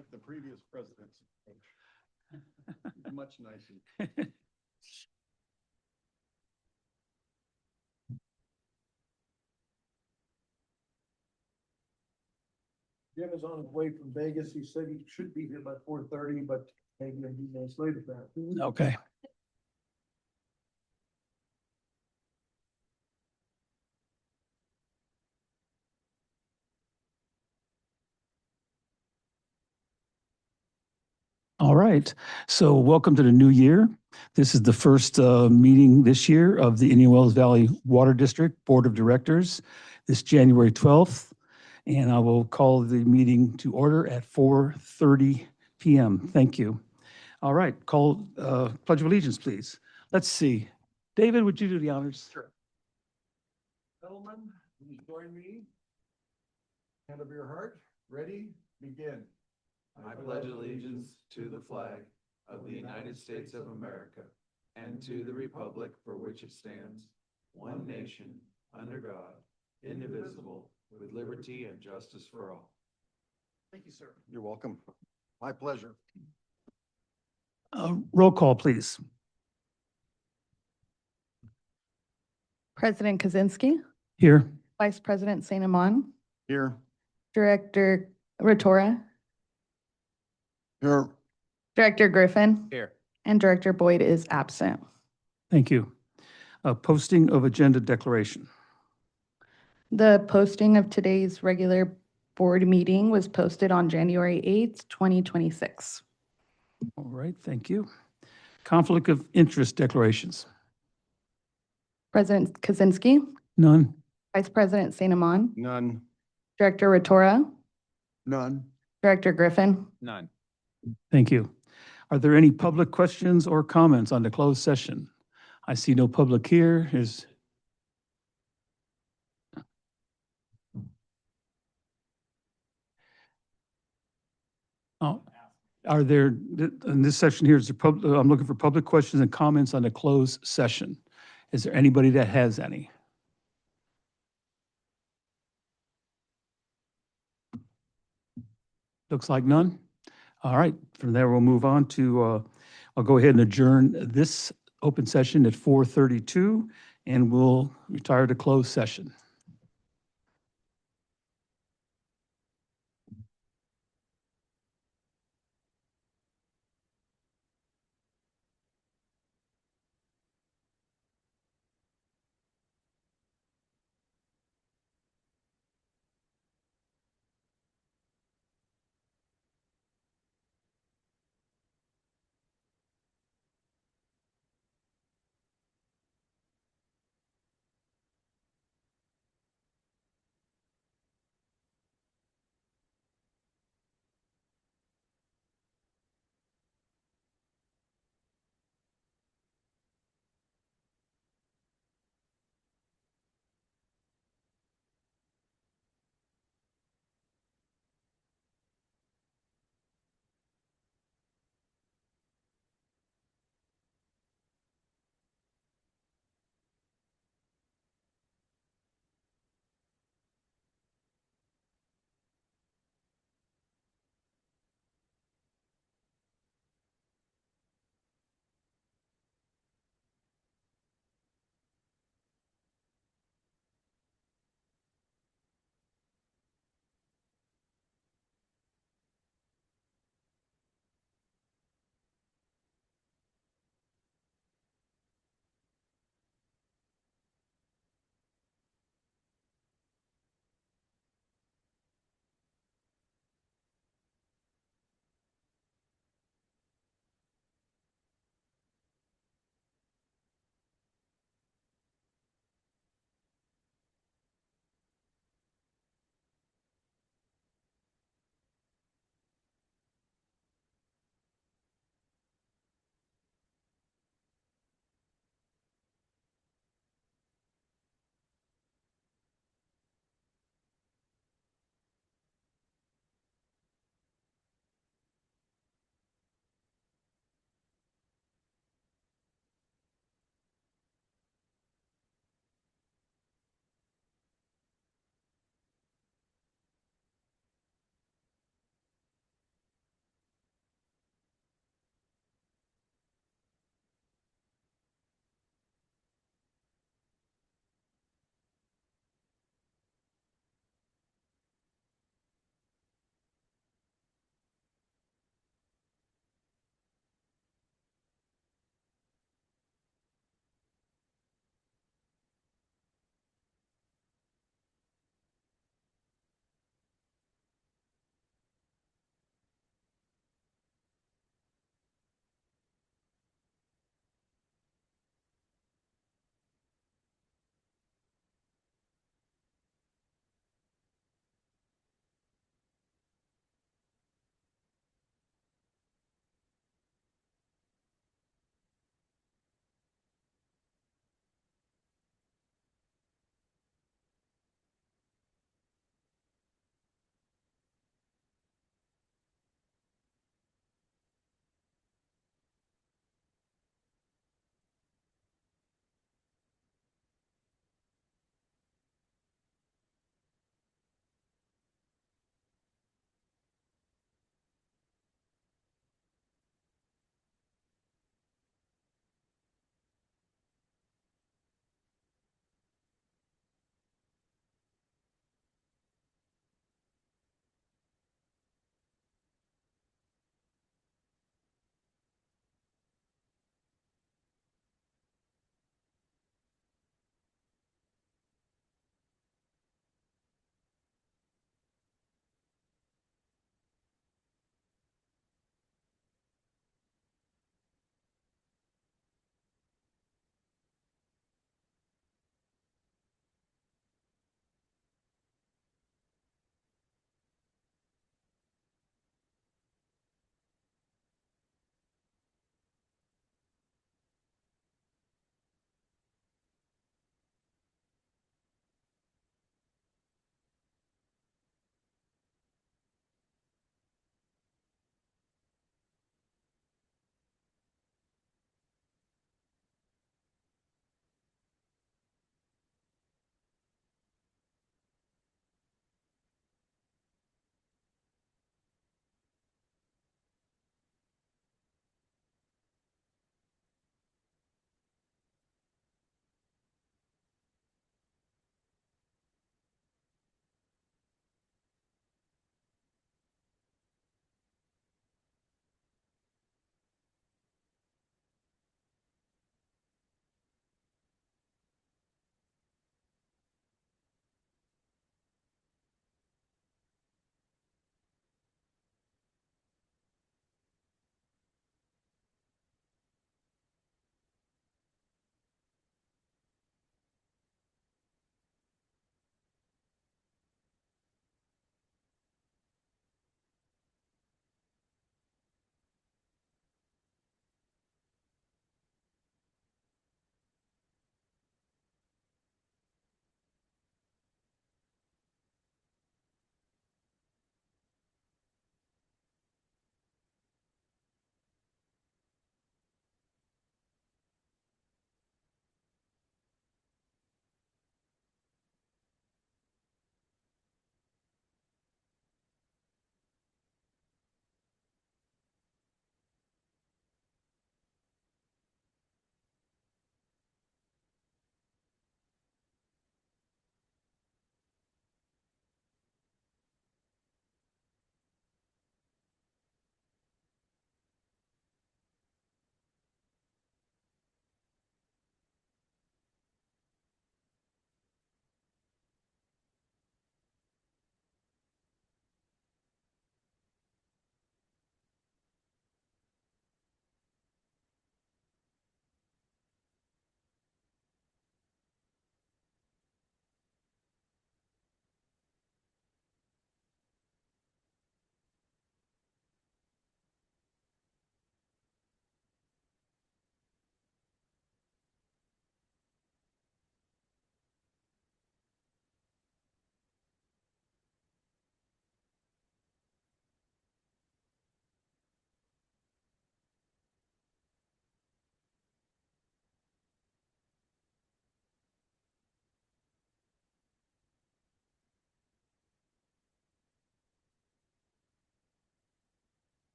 like the previous president's approach. Much nicer. Jim is on his way from Vegas. He said he should be here by 4:30, but maybe a few minutes later than that. Okay. All right. So welcome to the new year. This is the first meeting this year of the Indian Wells Valley Water District Board of Directors, this January 12th. And I will call the meeting to order at 4:30 p.m. Thank you. All right, call Pledge of Allegiance, please. Let's see. David, would you do the honors? Sure. Gentlemen, please join me. Hand of your heart. Ready? Begin. I pledge allegiance to the flag of the United States of America and to the republic for which it stands, one nation, under God, indivisible, with liberty and justice for all. Thank you, sir. You're welcome. My pleasure. Roll call, please. President Kaczynski, Here. Vice President St. Amon, Here. Director Rotora, Here. Director Griffin, Here. and Director Boyd is absent. Thank you. Posting of agenda declaration. The posting of today's regular board meeting was posted on January 8th, 2026. All right, thank you. Conflict of interest declarations. President Kaczynski, None. Vice President St. Amon, None. Director Rotora, None. Director Griffin. None. Thank you. Are there any public questions or comments on the closed session? I see no public here. Oh, are there, in this session here, I'm looking for public questions and comments on the closed session. Is there anybody that has any? Looks like none. All right, from there, we'll move on to, I'll go ahead and adjourn this open session at 4:32, and we'll retire to closed session.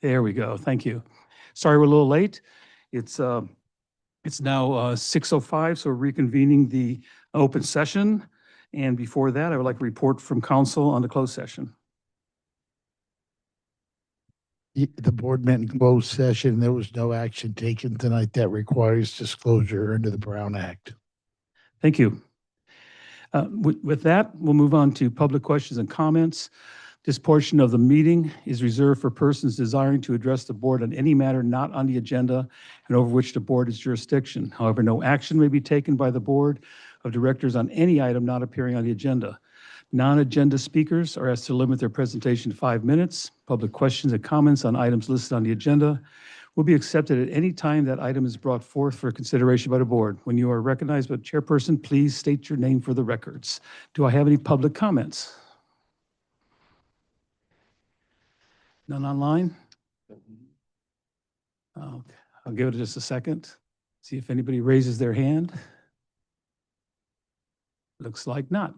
There we go. Thank you. Sorry, we're a little late. It's now 6:05, so we're reconvening the open session. And before that, I would like a report from council on the closed session. The board met in closed session. There was no action taken tonight that requires disclosure under the Brown Act. Thank you. With that, we'll move on to public questions and comments. This portion of the meeting is reserved for persons desiring to address the board on any matter not on the agenda and over which the board has jurisdiction. However, no action may be taken by the board of directors on any item not appearing on the agenda. Non-agenda speakers are asked to limit their presentation to 5 minutes. Public questions and comments on items listed on the agenda will be accepted at any time that item is brought forth for consideration by the board. When you are recognized by the chairperson, please state your name for the records. Do I have any public comments? None online? I'll give it just a second. See if anybody raises their hand. Looks like not.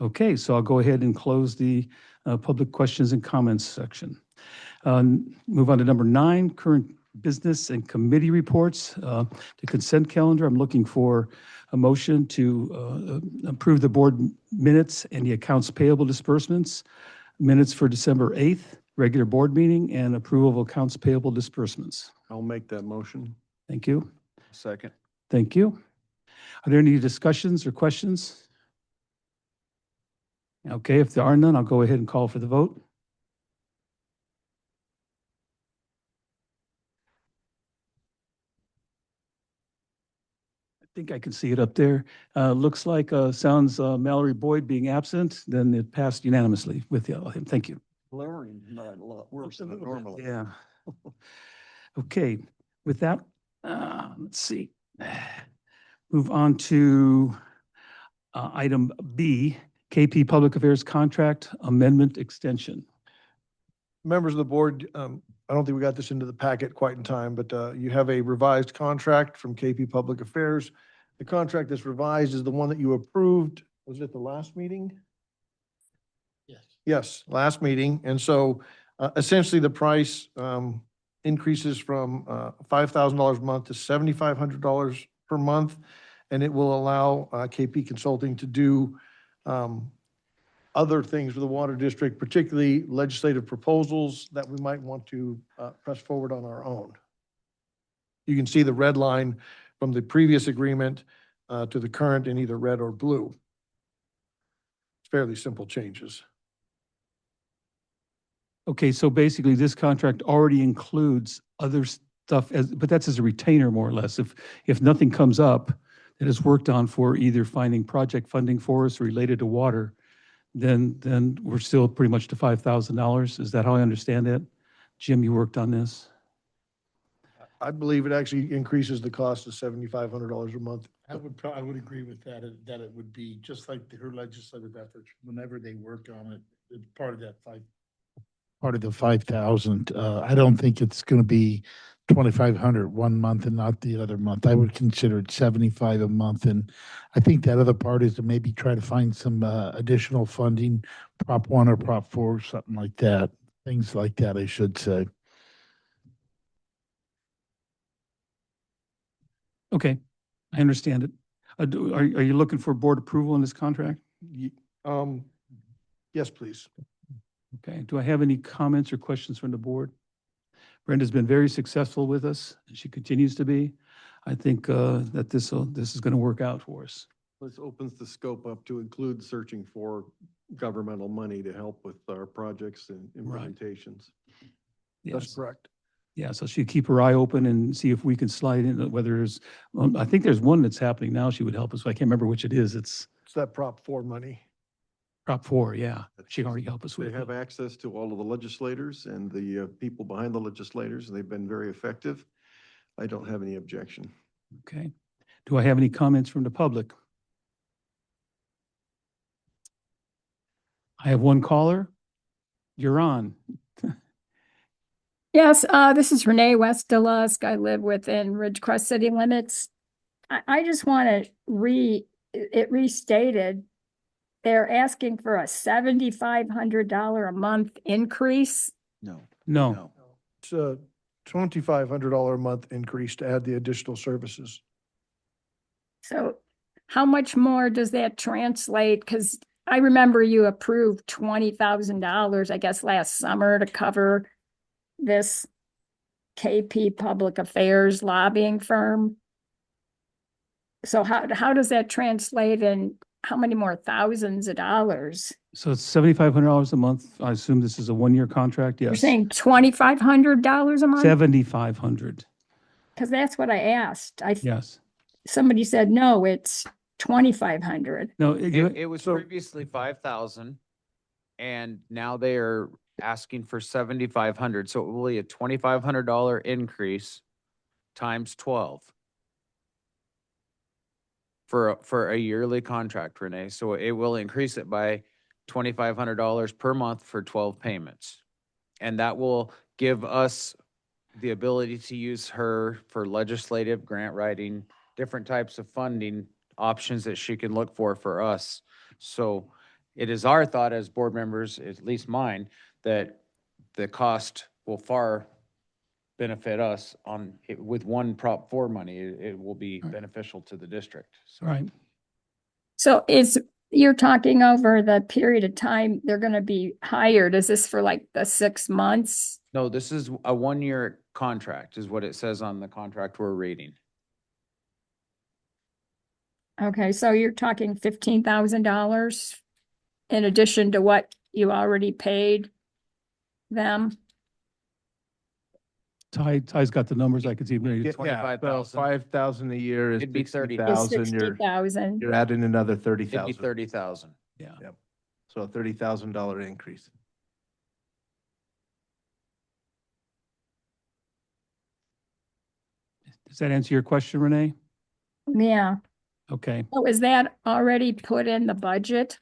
Okay, so I'll go ahead and close the public questions and comments section. Move on to number 9, current business and committee reports. The consent calendar, I'm looking for a motion to approve the board minutes and the accounts payable disbursements, minutes for December 8th, regular board meeting, and approval of accounts payable disbursements. I'll make that motion. Thank you. Second. Thank you. Are there any discussions or questions? Okay, if there are none, I'll go ahead and call for the vote. I think I can see it up there. Looks like, sounds Mallory Boyd being absent, then it passed unanimously with him. Thank you. Lowering, not a lot worse than normally. Yeah. Okay, with that, let's see. Move on to item B, KP Public Affairs Contract Amendment Extension. Members of the board, I don't think we got this into the packet quite in time, but you have a revised contract from KP Public Affairs. The contract that's revised is the one that you approved, was it the last meeting? Yes. Yes, last meeting. And so essentially the price increases from $5,000 a month to $7,500 per month. And it will allow KP Consulting to do other things for the water district, particularly legislative proposals that we might want to press forward on our own. You can see the red line from the previous agreement to the current in either red or blue. Fairly simple changes. Okay, so basically this contract already includes other stuff but that's as a retainer more or less. If nothing comes up that is worked on for either finding project funding for us related to water, then we're still pretty much to $5,000. Is that how I understand it? Jim, you worked on this? I believe it actually increases the cost to $7,500 a month. I would agree with that, that it would be just like her legislative efforts, whenever they work on it, it's part of that part of the 5,000. I don't think it's going to be 2,500 one month and not the other month. I would consider it 75 a month. And I think that other part is to maybe try to find some additional funding, Prop 1 or Prop 4, something like that. Things like that, I should say. Okay, I understand it. Are you looking for board approval on this contract? Yes, please. Okay, do I have any comments or questions from the board? Brenda's been very successful with us, and she continues to be. I think that this is going to work out for us. This opens the scope up to include searching for governmental money to help with our projects and Right. implementations. That's Yes. correct. Yeah, so she'd keep her eye open and see if we can slide in, whether there's, I think there's one that's happening now she would help us. I can't remember which it is. It's It's that Prop 4 money. Prop 4, yeah. She can already help us They with have it. access to all of the legislators and the people behind the legislators, and they've been very effective. I don't have any objection. Okay. Do I have any comments from the public? I have one caller. You're on. Yes, this is Renee West Delusk. I live within Ridgecrest city limits. I just want to it restated. They're asking for a $7,500 a month increase No. No. It's a $2,500 a month increase to add the additional services. So how much more does that translate? Because I remember you approved $20,000, I guess, last summer to cover this KP Public Affairs lobbying firm. So how does that translate in how many more thousands of dollars? So it's $7,500 a month. I assume this is a one-year contract, yes. You're saying $2,500 a month? 7,500, Because that's what I asked. yes. Somebody said, no, it's 2,500. No, It was So- previously 5,000 and now they are asking for 7,500. So it will be a $2,500 increase times 12 for a yearly contract, Renee. So it will increase it by $2,500 per month for 12 payments. And that will give us the ability to use her for legislative grant writing, different types of funding options that she can look for us. So it is our thought as board members, at least mine, that the cost will far benefit us on, with one Prop 4 money, it will be beneficial to the district. So right. So you're talking over the period of time they're going to be hired. Is this for like the 6 months? no, this is a 1-year contract is what it says on the contract we're reading. Okay, so you're talking $15,000 in addition to what you already paid them? Ty's got the numbers. I could see. maybe- Yeah, 25,000. 5,000 a year is It'd be 30. 60,000. Is You're 60,000. adding another It'd be 30,000. 30,000. Yeah. So a $30,000 increase. Does that answer your question, Renee? Yeah. Okay. So is that already put in the budget?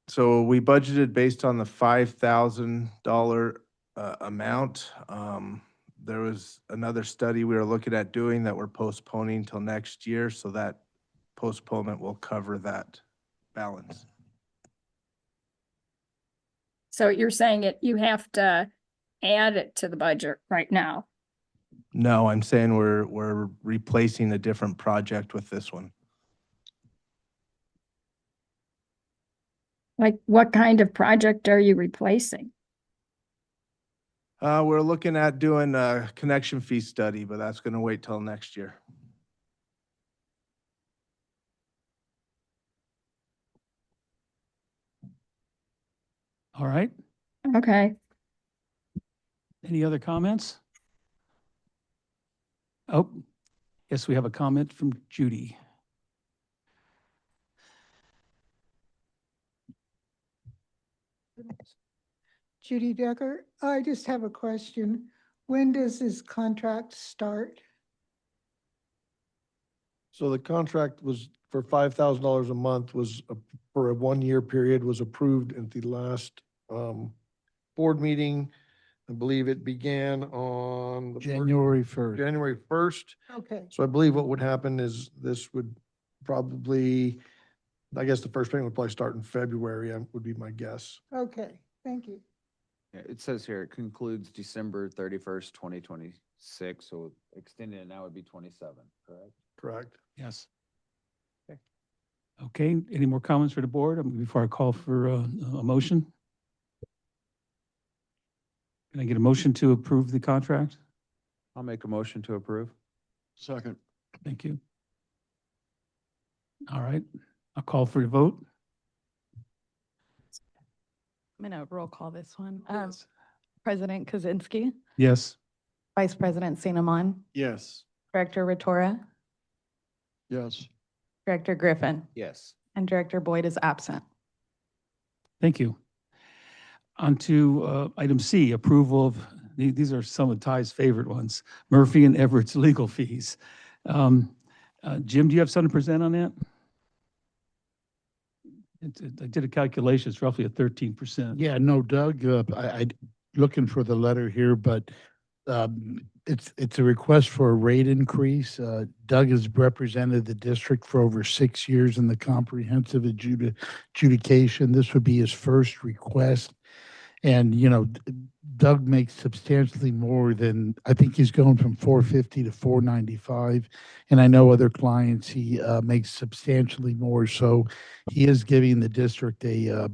So we budgeted based on the $5,000 amount. There was another study we were looking at doing that we're postponing till next year, so that postponement will cover that balance. So you're saying you have to add it to the budget right now? No, I'm saying we're replacing a different project with this one. Like what kind of project are you replacing? We're looking at doing a connection fee study, but that's gonna wait till next year. All right. Okay. Any other comments? Oh, yes, we have a comment from Judy. Judy Decker, I just have a question. When does this contract start? So the contract was for $5,000 a month for a 1-year period, was approved at the last board meeting. I believe it began on the January 1st. January 1st. Okay, So I believe what would happen is this would probably, I guess the first payment would probably start in February, would be my guess. okay, thank you. Yeah, it says here, it concludes December 31st, 2026, so extending it now would be 27, correct? Correct. Yes. Okay, any more comments for the board before I call for a motion? Can I get a motion to approve the contract? I'll make a motion to approve. Second. Thank you. All right, I'll call for the vote. I'm going to roll call this one. President Kaczynski, Yes. Vice President Sinamon, Yes. Director Ratora, Yes. Director Griffin, Yes. and Director Boyd is absent. Thank you. On to item C, approval of, these are some of Ty's favorite ones, Murphy and Everett's legal fees. Jim, do you have something to present on that? I did a calculation, it's roughly a 13%. Yeah, no, Doug, looking for the letter here, but it's a request for a rate increase. Doug has represented the district for over 6 years in the comprehensive adjudication. This would be his first request. And, Doug makes substantially more than, I think he's going from 450 to 495. And I know other clients, he makes substantially more. So he is giving the district a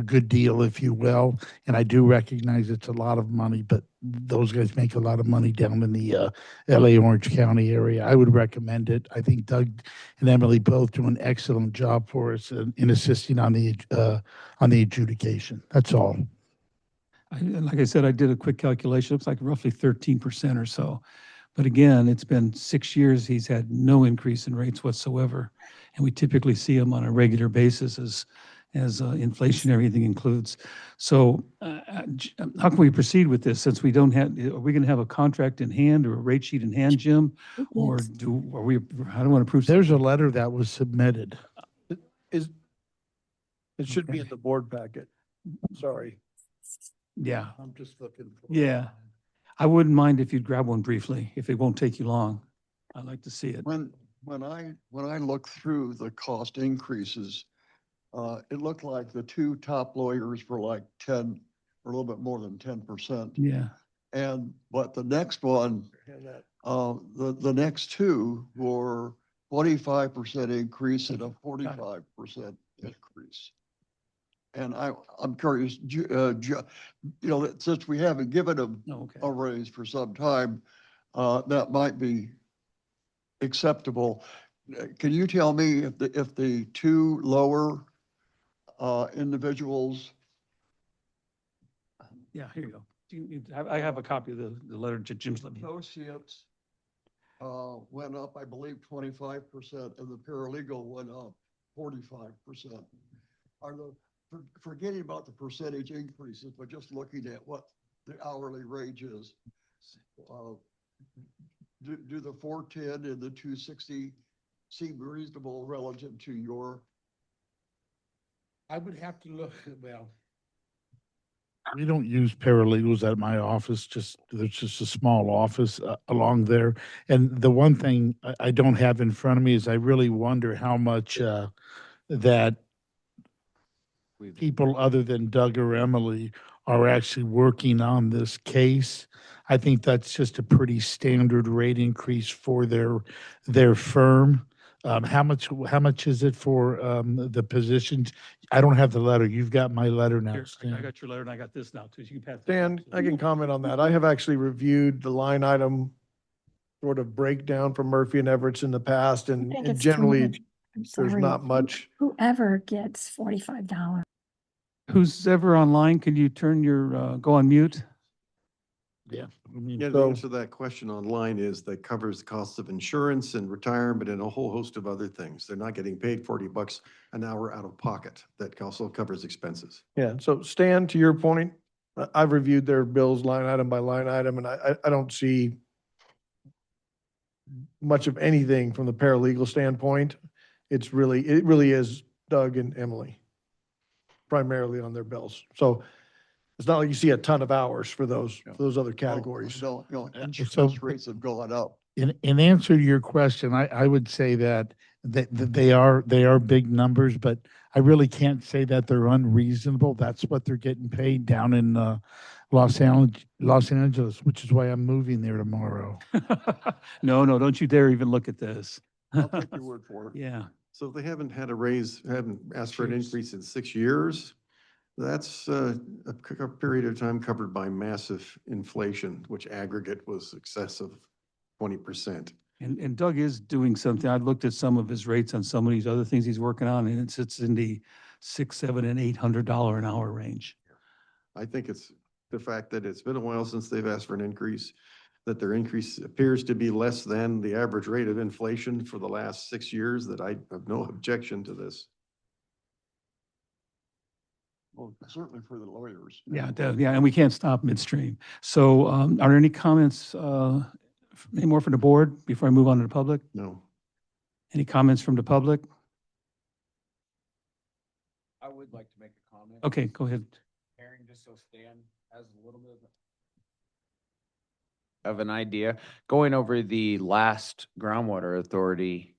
good deal, if you will. And I do recognize it's a lot of money, but those guys make a lot of money down in the LA Orange County area. I would recommend it. I think Doug and Emily both do an excellent job for us in assisting on the adjudication. That's all. Like I said, I did a quick calculation. Looks like roughly 13% or so. But again, it's been 6 years. He's had no increase in rates whatsoever. And we typically see them on a regular basis as inflation, everything includes. So how can we proceed with this since we don't have, are we going to have a contract in hand or a rate sheet in hand, Jim? Or how do we want to prove? There's a letter that was submitted. It should be Okay. in the board packet. Sorry. Yeah, I'm just looking for. yeah. I wouldn't mind if you'd grab one briefly, if it won't take you long. I'd like to see it. When I look through the cost increases, it looked like the two top lawyers were like 10, or a little bit more than 10%. Yeah. But the next one, the next two were 25% increase and a 45% increase. And I'm curious, since we haven't given them Oh, okay. a raise for some time, that might be acceptable. Can you tell me if the two lower individuals, Yeah, here you go. I have a copy of the letter Jim's let me. associates went up, I believe, 25%, and the paralegal went up 45%? Are forgetting about the percentage increases, but just looking at what the hourly wage is, do the 410 and the 260 seem reasonable relative to your? I would have to look, well. We don't use paralegals at my office, there's just a small office along there. And the one thing I don't have in front of me is I really wonder how much that people other than Doug or Emily are actually working on this case. I think that's just a pretty standard rate increase for their firm. How much is it for the positions? I don't have the letter. You've got my letter now, Here, I Stan. got your letter and I got this now too. So you can pass. Dan, I can comment on that. I have actually reviewed the line item sort of breakdown from Murphy and Everett's in the past, I and think and it's too generally, much. I'm there's sorry. not much. Whoever gets $45. Who's ever online, can you turn your, go on mute? Yeah. I mean, Yeah, the So- answer to that question online is that covers the costs of insurance and retirement and a whole host of other things. They're not getting paid $40 an hour out of pocket. That also covers expenses. Yeah, so Stan, to your point, I've reviewed their bills line item by line item, and I don't see much of anything from the paralegal standpoint. It really is Doug and Emily primarily on their bills. So it's not like you see a ton of hours for those other categories. No, So- insurance rates have gone up. In answer to your question, I would say that they are big numbers, but I really can't say that they're unreasonable. That's what they're getting paid down in Los Angeles, which is why I'm moving there tomorrow. No, don't you dare even look at this. I'll take your word for it. Yeah. So if they haven't had a raise, haven't asked for an Cheers. increase in 6 years, that's a period of time covered by massive inflation, which aggregate was excessive 20%. And Doug is doing something. I looked at some of his rates on some of these other things he's working on, and it's in the $600, $700, and $800 an hour range. I think it's the fact that it's been a while since they've asked for an increase, that their increase appears to be less than the average rate of inflation for the last 6 years, that I have no objection to this. Well, certainly for the lawyers. Yeah, yeah, and we can't stop midstream. So are there any comments, any more from the board before I move on to the public? No. Any comments from the public? I would like to make a comment. Okay, go ahead. Hearing just so Stan has a little bit of an idea, going over the last groundwater authority,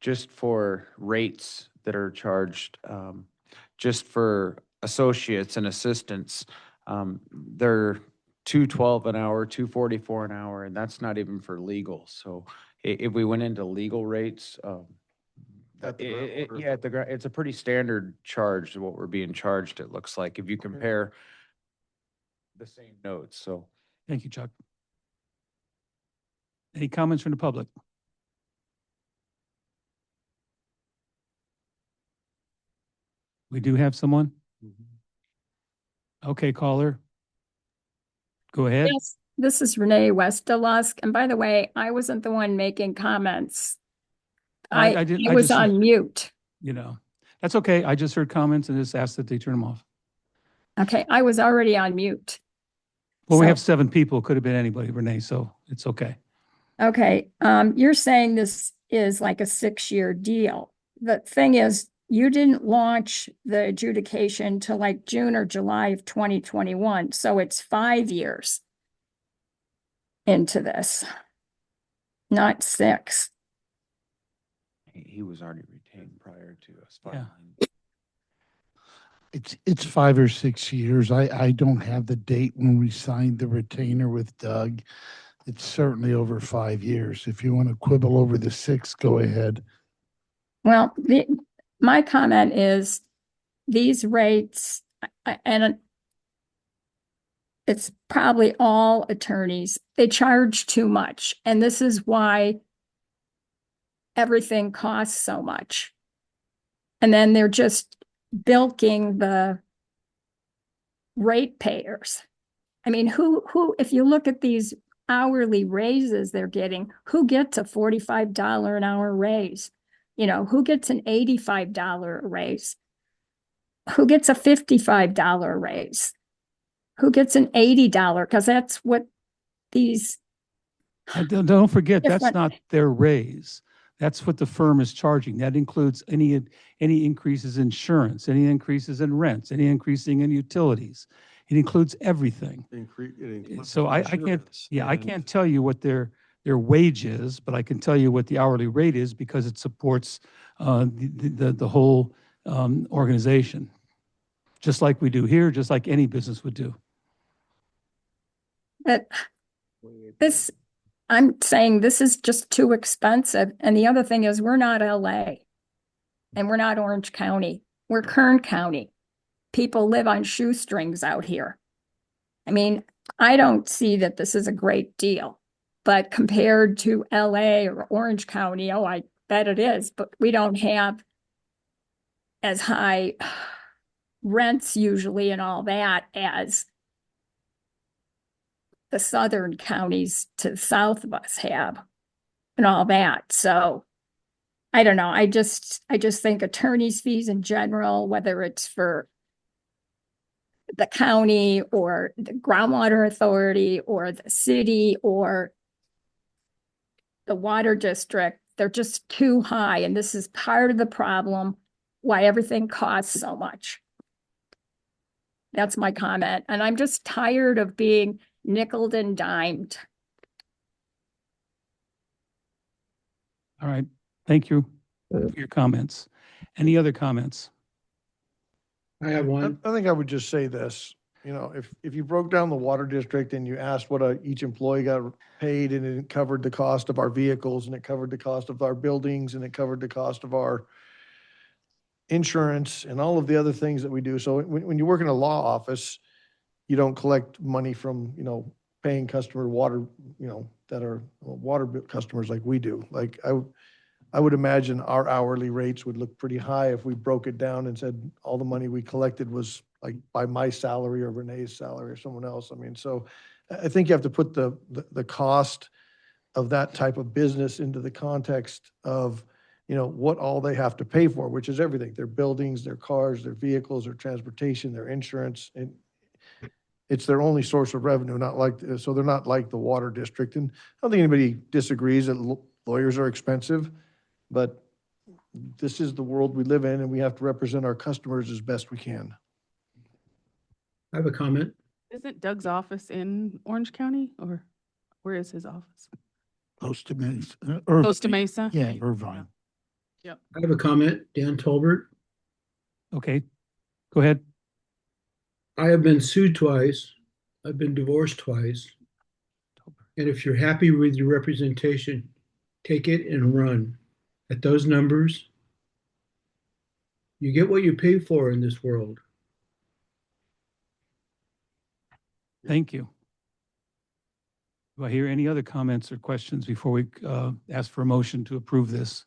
just for rates that are charged, just for associates and assistants, They're 212 an hour, 244 an hour, and that's not even for legal. So if we went into legal rates, At the groundwater yeah, it's a pretty standard charge to what we're being charged, it looks like, if you compare the same notes, so. Thank you, Chuck. Any comments from the public? We do have someone? Okay, caller. Go ahead. Yes, this is Renee Westelusk. And by the way, I wasn't the one making comments. I didn't- I was on mute. You know, that's okay. I just heard comments and just asked that they turn them off. Okay, I was already on mute. Well, we So- have 7 people. Could have been anybody, Renee, so it's okay. Okay, you're saying this is like a 6-year deal. The thing is, you didn't launch the adjudication till like June or July of 2021, so it's 5 years into this, not 6. He was already retained prior to us Yeah. filing. It's 5 or 6 years. I don't have the date when we signed the retainer with Doug. It's certainly over 5 years. If you want to quibble over the 6, go ahead. Well, my comment is these rates, and it's probably all attorneys, they charge too much. And this is why everything costs so much. And then they're just bilking the ratepayers. I mean, who, if you look at these hourly raises they're getting, who gets a $45 an hour raise? You know, who gets an $85 raise? Who gets a $55 raise? Who gets an $80? Because that's what these. Don't forget, that's Different- not their raise. That's what the firm is charging. That includes any increases in insurance, any increases in rents, any increasing in utilities. It includes everything. It includes So I can't, insurance yeah, I and- can't tell you what their wage is, but I can tell you what the hourly rate is because it supports the whole organization. Just like we do here, just like any business would do. But this, I'm saying this is just too expensive. And the other thing is we're not LA and we're not Orange County. We're Kern County. People live on shoestrings out here. I mean, I don't see that this is a great deal, but compared to LA or Orange County, oh, I bet it is, but we don't have as high rents usually and all that as the southern counties to the south of us have and all that. So I don't know. I just think attorney's fees in general, whether it's for the county or the groundwater authority or the city or the water district, they're just too high. And this is part of the problem why everything costs so much. That's my comment. And I'm just tired of being nickeled and dimed. All right. Thank you for your comments. Any other comments? I have one. I think I would just say this, you know, if you broke down the water district and you asked what each employee got paid and it covered the cost of our vehicles and it covered the cost of our buildings and it covered the cost of our insurance and all of the other things that we do. So when you work in a law office, you don't collect money from, you know, paying customer water, you know, that are water customers like we do. Like I would imagine our hourly rates would look pretty high if we broke it down and said all the money we collected was like by my salary or Renee's salary or someone else. I mean, so I think you have to put the cost of that type of business into the context of, you know, what all they have to pay for, which is everything, their buildings, their cars, their vehicles, their transportation, their insurance. And it's their only source of revenue, not like, so they're not like the water district. And I don't think anybody disagrees that lawyers are expensive, but this is the world we live in and we have to represent our customers as best we can. I have a comment. Isn't Doug's office in Orange County or where is his office? Close to Mesa. Close to Mesa? Yeah, Irvine. Yep. I have a comment. Dan Tolbert. Okay, go ahead. I have been sued twice. I've been divorced twice. And if you're happy with your representation, take it and run. At those numbers, you get what you pay for in this world. Thank you. Do I hear any other comments or questions before we ask for a motion to approve this?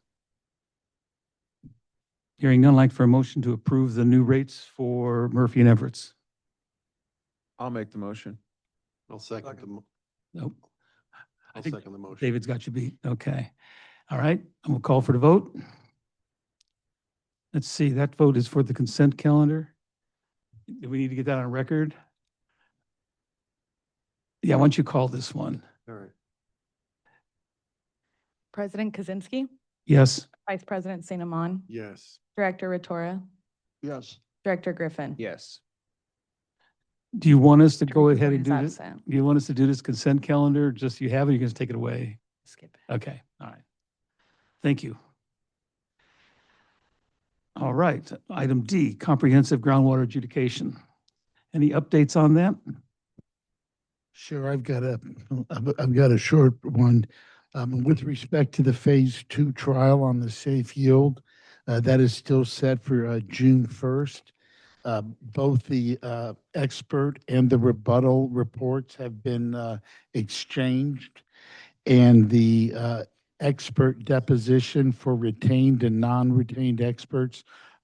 Hearing none, I'd like for a motion to approve the new rates for Murphy and Everett's. I'll make the motion. I'll second the, Nope. I I'll think second the motion. David's got you beat. Okay. All right. And we'll call for the vote. Let's see, that vote is for the consent calendar. Do we need to get that on record? Yeah, why don't you call this one? All right. President Kaczynski, Yes. Vice President St. Amon, Yes. Director Ratora, Yes. Director Griffin. Yes. Do you want us to go Director ahead and Quinn do is this? absent. Do you want us to do this consent calendar? Just you have it, you're going to take it away? Skip it. Okay, all right. Thank you. All right, item D, comprehensive groundwater adjudication. Any updates on that? Sure, I've got a short one. With respect to the phase 2 trial on the safe yield, that is still set for June 1st. Both the expert and the rebuttal reports have been exchanged, and the expert deposition for retained and non-retained experts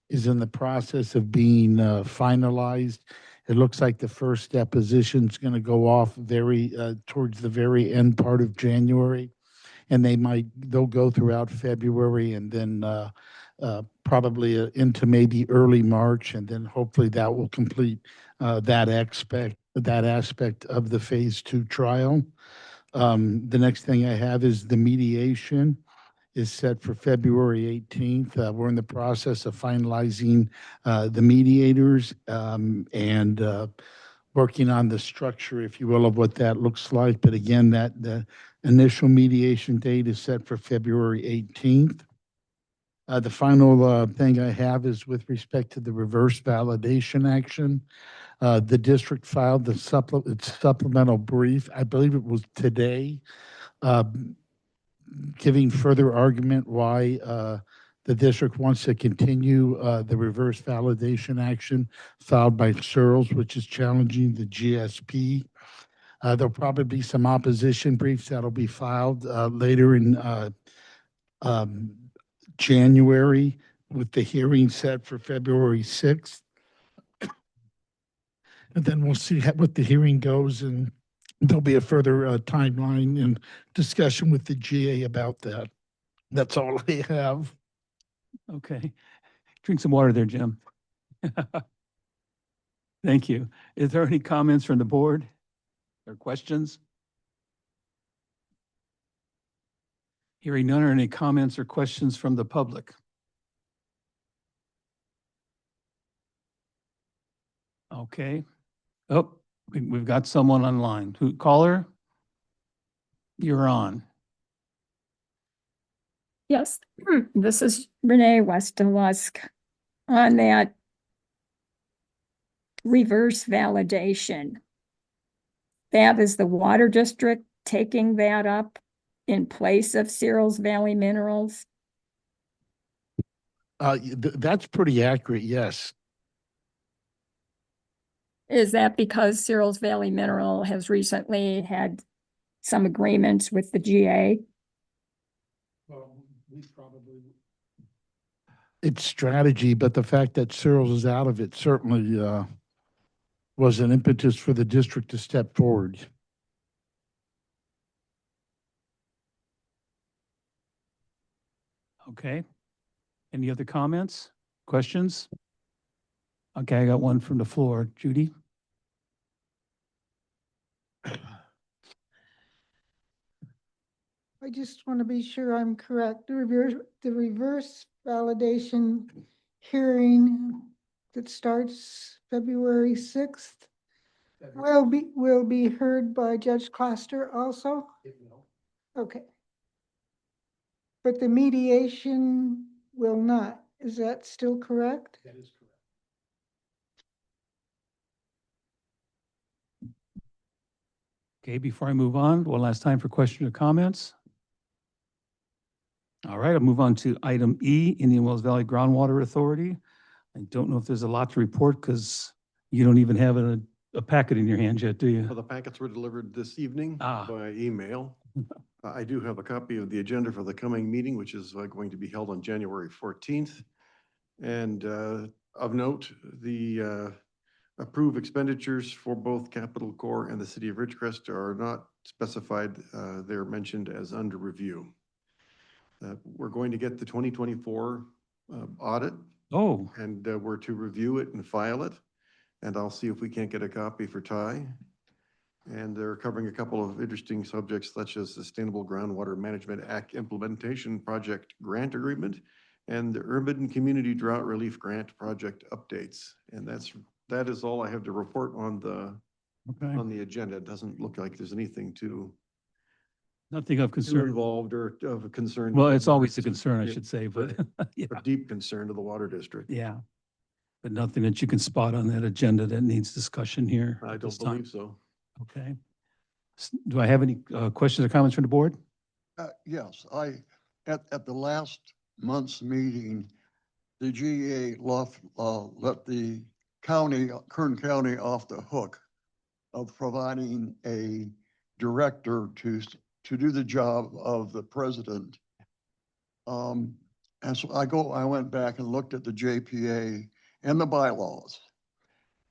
is in the process of being finalized. It looks like the first deposition is going to go off towards the very end part of January, and they'll go throughout February and then probably into maybe early March, and then hopefully that will complete that aspect of the phase 2 trial. The next thing I have is the mediation is set for February 18th. We're in the process of finalizing the mediators and working on the structure, if you will, of what that looks like. But again, the initial mediation date is set for February 18th. The final thing I have is with respect to the reverse validation action. The district filed its supplemental brief, I believe it was today, giving further argument why the district wants to continue the reverse validation action filed by Searles, which is challenging the GSP. There'll probably be some opposition briefs that'll be filed later in January, with the hearing set for February 6th. And then we'll see what the hearing goes, and there'll be a further timeline and discussion with the GA about that. That's all I have. Okay. Drink some water there, Jim. Thank you. Is there any comments from the board or questions? Hearing none, or any comments or questions from the public? Okay. Oh, we've got someone online. Caller? You're on. Yes, this is Renee Westalusk on that reverse validation. That is the water district taking that up in place of Searles Valley Minerals? That's pretty accurate, yes. Is that because Searles Valley Mineral has recently had some agreements with the GA? Well, we probably. It's strategy, but the fact that Searles is out of it certainly was an impetus for the district to step forward. Okay. Any other comments, questions? Okay, I got one from the floor. Judy? I just want to be sure I'm correct. The reverse validation hearing that starts February 6th will be heard by Judge Cluster also? Okay. But the mediation will not. Is that still correct? That is correct. Okay, before I move on, one last time for question or comments. All right, I'll move on to item E, Indian Wells Valley Groundwater Authority. I don't know if there's a lot to report because you don't even have a packet in your hands yet, do you? Well, the packets were delivered this evening Ah. by email. I do have a copy of the agenda for the coming meeting, which is going to be held on January 14th. And of note, the approved expenditures for both Capital Corps and the city of Ridgecrest are not specified. They're mentioned as under review. We're going to get the 2024 audit, Oh, and we're to review it and file it. And I'll see if we can't get a copy for Ty. And they're covering a couple of interesting subjects such as Sustainable Groundwater Management Act Implementation Project Grant Agreement and the Urban Community Drought Relief Grant Project updates. And that is all I have to report on the agenda. It doesn't look like there's anything too nothing of concern. involved or of a concern. Well, it's always a concern, I should say, but yeah, A deep concern to the water district. yeah. But nothing that you can spot on that agenda that needs discussion here I at don't this time. believe so. Okay. Do I have any questions or comments from the board? Yes, at the last month's meeting, the GA let the county, Kern County off the hook of providing a director to do the job of the president. And so I went back and looked at the JPA and the bylaws.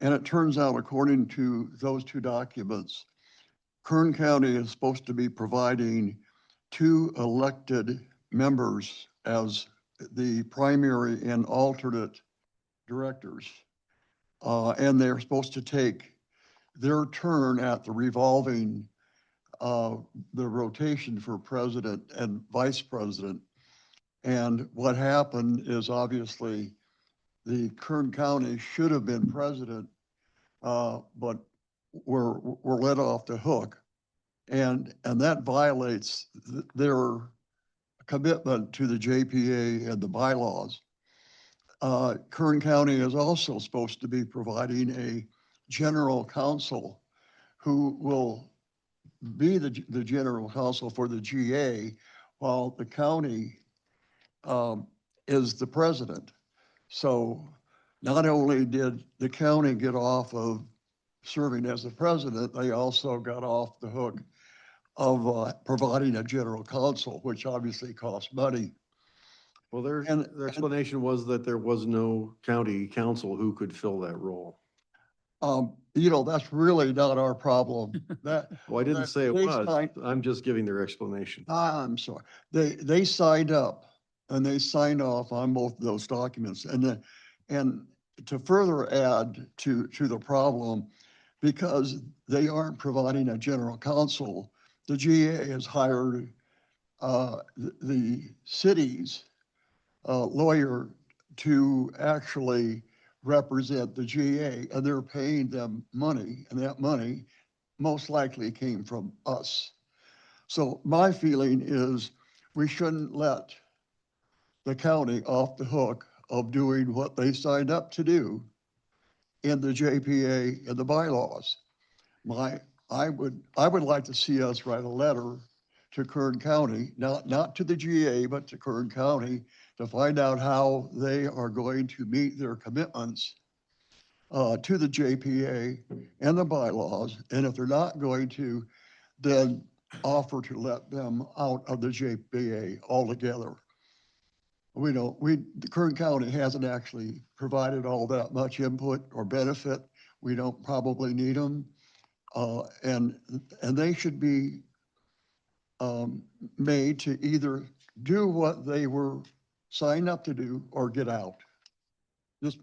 And it turns out, according to those two documents, Kern County is supposed to be providing 2 elected members as the primary and alternate directors. And they're supposed to take their turn at the revolving, the rotation for president and vice president. And what happened is obviously the Kern County should have been president, but were let off the hook. And that violates their commitment to the JPA and the bylaws. Kern County is also supposed to be providing a general counsel who will be the general counsel for the GA while the county is the president. So not only did the county get off of serving as the president, they also got off the hook of providing a general counsel, which obviously costs money. Well, their explanation was that there was no county council who could fill that role. That's really not our problem. That, Well, I didn't say it they was. signed- I'm just giving their explanation. I'm sorry. They signed up and they signed off on both of those documents. And to further add to the problem, because they aren't providing a general counsel, the GA has hired the city's lawyer to actually represent the GA, and they're paying them money, and that money most likely came from us. So my feeling is we shouldn't let the county off the hook of doing what they signed up to do in the JPA and the bylaws. I would like to see us write a letter to Kern County, not to the GA, but to Kern County, to find out how they are going to meet their commitments to the JPA and the bylaws. And if they're not going to, then offer to let them out of the JPA altogether. The Kern County hasn't actually provided all that much input or benefit. We don't probably need them. And they should be made to either do what they were signed up to do or get out. Just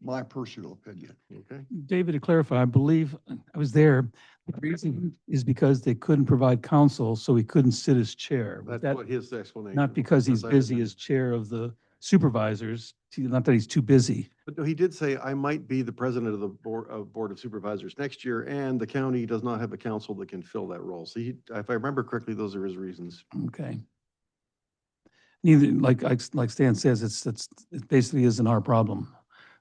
my personal opinion. Okay. David, to clarify, I believe I was there. The reason is because they couldn't provide counsel, so he couldn't sit as chair. Was That's that what his explanation. not because he's was. busy as chair of the supervisors, not that he's too busy? But no, he did say, I might be the president of the Board of Supervisors next year, and the county does not have a council that can fill that role. So if I remember correctly, those are his reasons. Okay. Neither, like Stan says, it basically isn't our problem.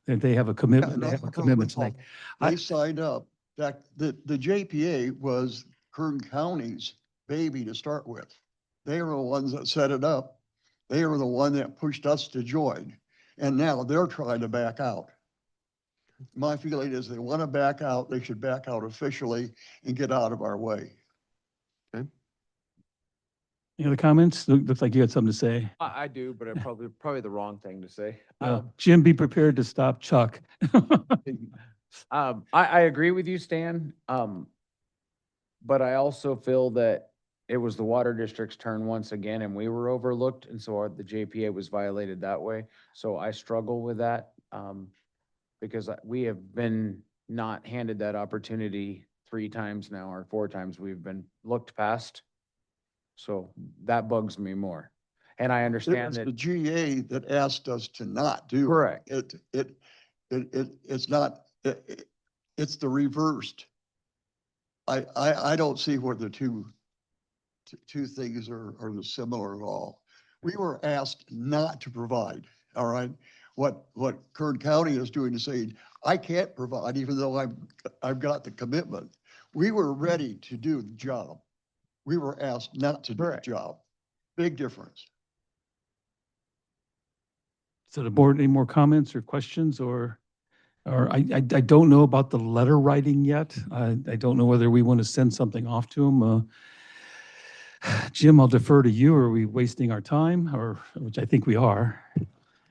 That they have a commitment, they have a commitment to make. They signed up. That the JPA was Kern County's baby to start with. They were the ones that set it up. They were the one that pushed us to join. And now they're trying to back out. My feeling is they want to back out, they should back out officially and get out of our way. Any other comments? Looks like you had something to say. I do, but probably the wrong thing to say. Jim, be prepared to stop Chuck. I agree with you, Stan. But I also feel that it was the water district's turn once again and we were overlooked. And so the JPA was violated that way. So I struggle with that. Because we have been not handed that opportunity 3 times now or 4 times we've been looked past. So that bugs me more. And I It understand was the that. GA that asked us to not do. Correct. It's not, it's the reversed. I don't see where the two things are the similar at all. We were asked not to provide, all right? What Kern County is doing is saying, I can't provide even though I've got the commitment. We were ready to do the job. We were asked not to do the job. Big difference. So the board, any more comments or questions or I don't know about the letter writing yet. I don't know whether we want to send something off to them. Jim, I'll defer to you. Are we wasting our time or, which I think we are.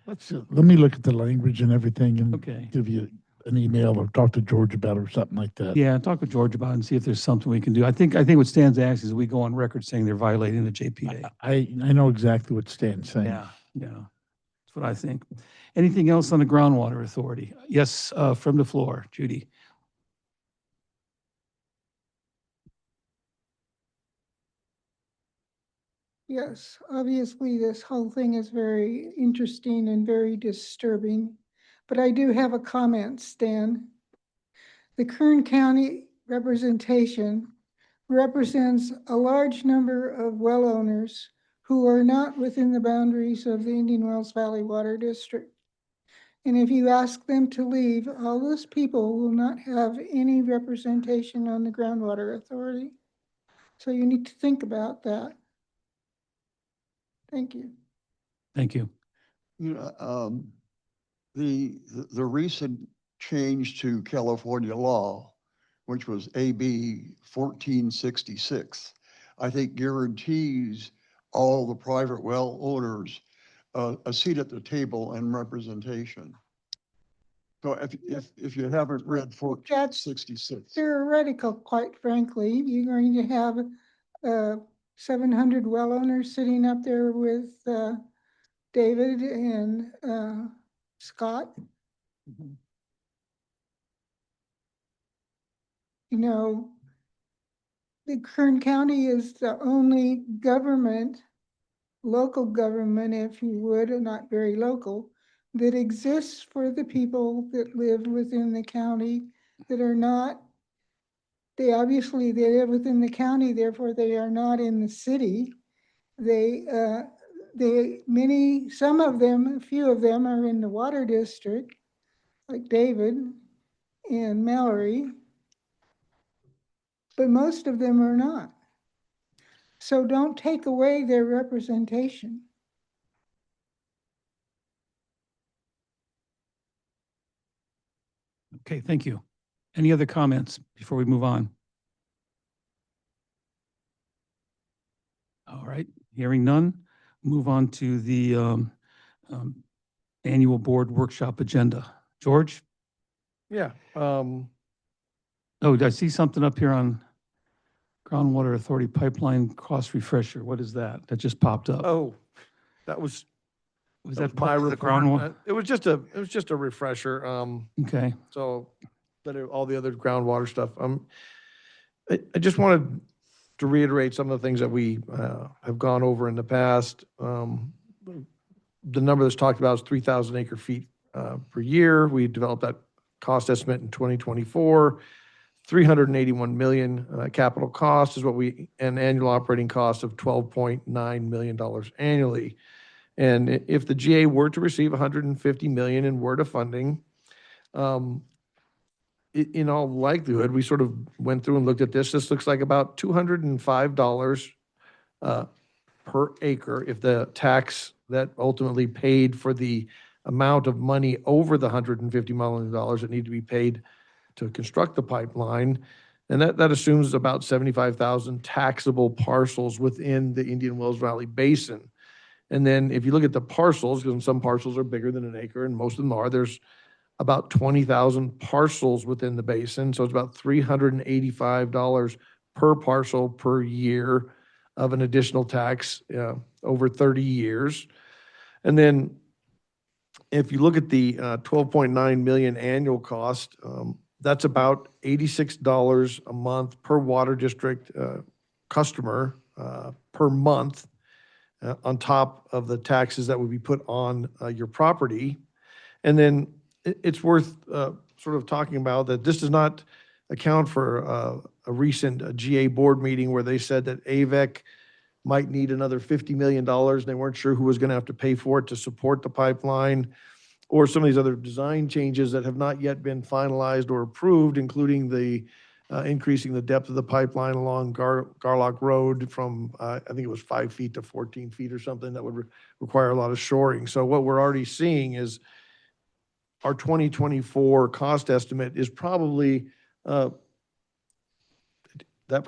Let me look at the language and everything and Okay. give you an email or talk to George about it or something like that. Yeah, talk with George about it and see if there's something we can do. I think what Stan's asking is we go on record saying they're violating the JPA. I know exactly what Stan's saying. Yeah, that's what I think. Anything else on the groundwater authority? Yes, from the floor, Judy. Yes, obviously this whole thing is very interesting and very disturbing, but I do have a comment, Stan. The Kern County representation represents a large number of well owners who are not within the boundaries of the Indian Wells Valley Water District. And if you ask them to leave, all those people will not have any representation on the Groundwater Authority. So you need to think about that. Thank you. Thank you. You know, the recent change to California law, which was AB 1466, I think guarantees all the private well owners a seat at the table and representation. So if you haven't read 1466. Theoretical, quite frankly. You're going to have 700 well owners sitting up there with David and Scott. You know, the Kern County is the only government, local government, if you would, not very local, that exists for the people that live within the county that are not, they live within the county, therefore they are not in the city. Some of them, a few of them are in the water district, like David and Mallory, but most of them are not. So don't take away their representation. Okay, thank you. Any other comments before we move on? All right, hearing none, move on to the annual board workshop agenda. George? Yeah, Oh, did I see something up here on Groundwater Authority pipeline cost refresher? What is that? That just popped up. oh, that was Was that my part of the report. groundwater? It was just a refresher. Okay, So, but all the other groundwater stuff. I just wanted to reiterate some of the things that we have gone over in the past. The number that's talked about is 3,000 acre feet per year. We developed that cost estimate in 2024. 381 million capital cost is what an annual operating cost of $12.9 million annually. And if the GA were to receive 150 million in WRDA funding, in all likelihood, we sort of went through and looked at this. This looks like about $205 per acre if the tax that ultimately paid for the amount of money over the $150 million that need to be paid to construct the pipeline. And that assumes about 75,000 taxable parcels within the Indian Wells Valley Basin. And then if you look at the parcels, because some parcels are bigger than an acre, and most of them are, there's about 20,000 parcels within the basin. So it's about $385 per parcel per year of an additional tax over 30 years. And then if you look at the 12.9 million annual cost, that's about $86 a month per water district customer per month on top of the taxes that would be put on your property. And then it's worth sort of talking about that this does not account for a recent GA board meeting where they said that AVEC might need another $50 million, and they weren't sure who was going to have to pay for it to support the pipeline, or some of these other design changes that have not yet been finalized or approved, including the increasing the depth of the pipeline along Garlock Road from, I think it was 5 feet to 14 feet or something that would require a lot of shoring. So what we're already seeing is our 2024 cost estimate is probably, that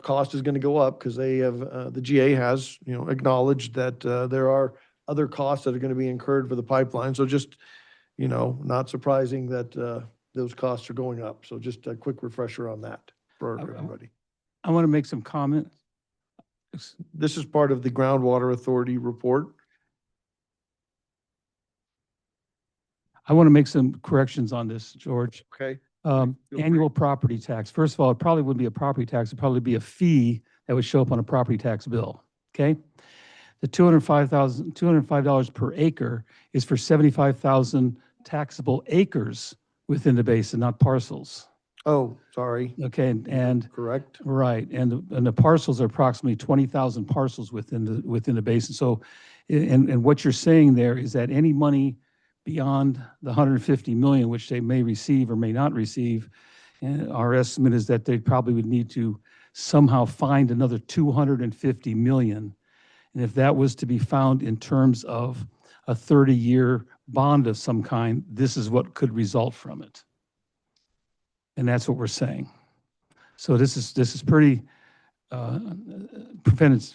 cost is going to go up because they have, the GA has, acknowledged that there are other costs that are going to be incurred for the pipeline. So just, not surprising that those costs are going up. So just a quick refresher on that for everybody. I want to make some comments. This is part of the Groundwater Authority report. I want to make some corrections on this, George. Okay. Feel free. Annual property tax. First of all, it probably wouldn't be a property tax. It'd probably be a fee that would show up on a property tax bill. Okay? The $205 per acre is for 75,000 taxable acres within the basin, not parcels. Oh, sorry. Okay, and Correct. right, and the parcels are approximately 20,000 parcels within the basin. So, and what you're saying there is that any money beyond the 150 million, which they may receive or may not receive, and our estimate is that they probably would need to somehow find another 250 million. And if that was to be found in terms of a 30-year bond of some kind, this is what could result from it. And that's what we're saying. So this is pretty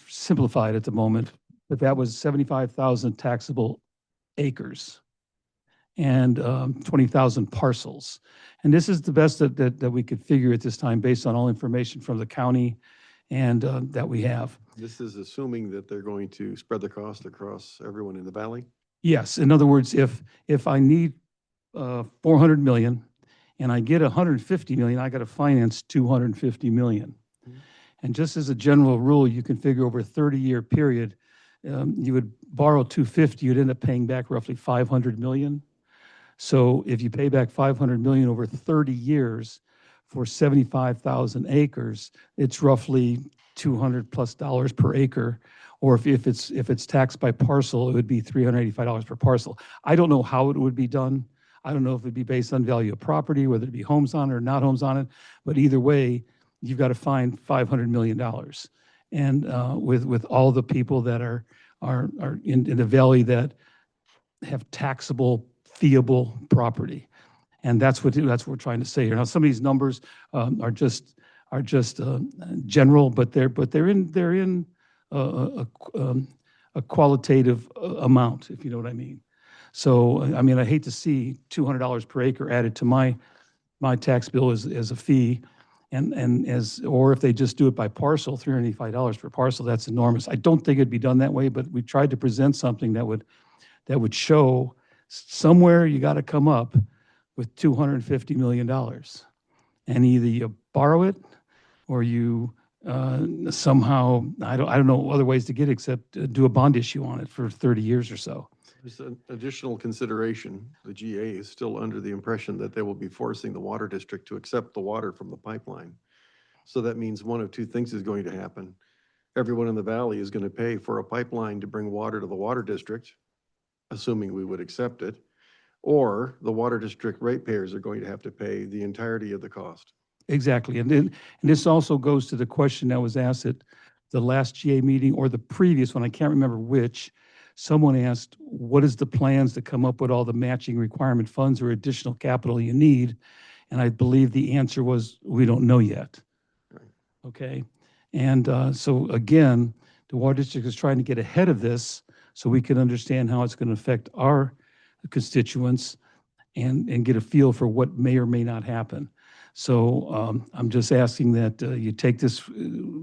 simplified at the moment, but that was 75,000 taxable acres and 20,000 parcels. And this is the best that we could figure at this time based on all information from the county and that we have. This is assuming that they're going to spread the cost across everyone in the valley? Yes, in other words, if I need 400 million and I get 150 million, I got to finance 250 million. And just as a general rule, you can figure over a 30-year period, you would borrow 250, you'd end up paying back roughly 500 million. So if you pay back 500 million over 30 years for 75,000 acres, it's roughly $200+ per acre. Or if it's taxed by parcel, it would be $385 per parcel. I don't know how it would be done. I don't know if it'd be based on value of property, whether it be homes on it or not homes on it. But either way, you've got to find $500 million. And with all the people that are in the valley that have taxable, feeable property. And that's what we're trying to say here. Now, some of these numbers are just general, but they're in a qualitative amount, if you know what I mean. So, I mean, I hate to see $200 per acre added to my tax bill as a fee, or if they just do it by parcel, $385 per parcel, that's enormous. I don't think it'd be done that way, but we tried to present something that would show somewhere you got to come up with $250 million, and either you borrow it or you somehow, I don't know other ways to get it except do a bond issue on it for 30 years or so. There's an additional consideration. The GA is still under the impression that they will be forcing the water district to accept the water from the pipeline. So that means one of two things is going to happen. Everyone in the valley is going to pay for a pipeline to bring water to the water district, assuming we would accept it, or the water district ratepayers are going to have to pay the entirety of the cost. Exactly. And this also goes to the question that was asked at the last GA meeting or the previous one, I can't remember which. Someone asked, what is the plans to come up with all the matching requirement funds or additional capital you need? And I believe the answer was, we don't know yet. Right. Okay. And so again, the water district is trying to get ahead of this so we can understand how it's going to affect our constituents and get a feel for what may or may not happen. So I'm just asking that you take this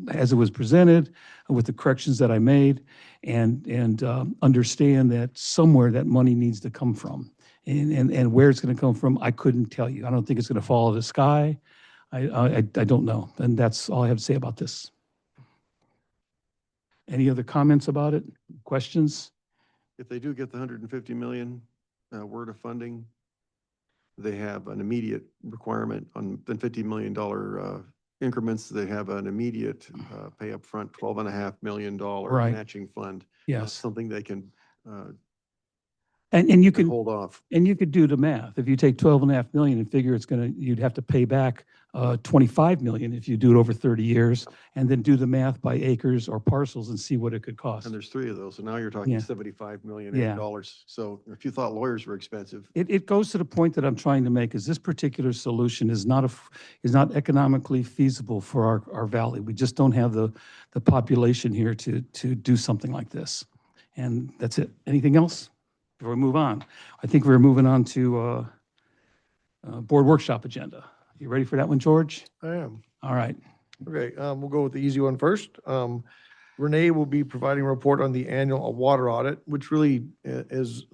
as it was presented with the corrections that I made and understand that somewhere that money needs to come from. And where it's going to come from, I couldn't tell you. I don't think it's going to fall out of the sky. I don't know. And that's all I have to say about this. Any other comments about it? Questions? If they do get the 150 million word of funding, they have an immediate requirement on the $50 million increments. They have an immediate pay up front $12.5 million Right. matching fund. Yes. Something they can And you can hold off. And you could do the math. If you take 12.5 million and figure you'd have to pay back 25 million if you do it over 30 years, and then do the math by acres or parcels and see what it could cost. And there's 3 of those. So now you're talking Yeah. $75 million Yeah. dollars. So if you thought lawyers were expensive, It goes to the point that I'm trying to make is this particular solution is not economically feasible for our valley. We just don't have the population here to do something like this. And that's it. Anything else before we move on? I think we're moving on to board workshop agenda. You ready for that one, George? I am. All right. Okay, we'll go with the easy one first. Renee will be providing a report on the annual water audit, which really is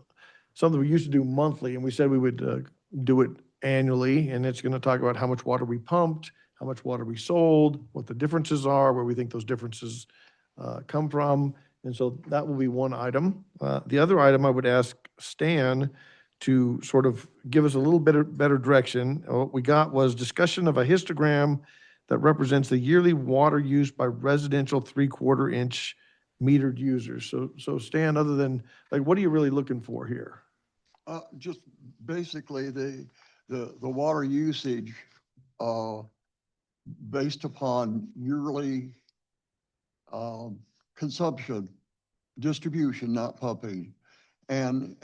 something we used to do monthly, and we said we would do it annually, and it's going to talk about how much water we pumped, how much water we sold, what the differences are, where we think those differences come from. And so that will be one item. The other item I would ask Stan to sort of give us a little bit better direction. What we got was discussion of a histogram that represents the yearly water used by residential 3/4 inch metered users. So Stan, other than, like, what are you really looking for here? Just basically the water usage, based upon yearly, consumption, distribution, not pumping. And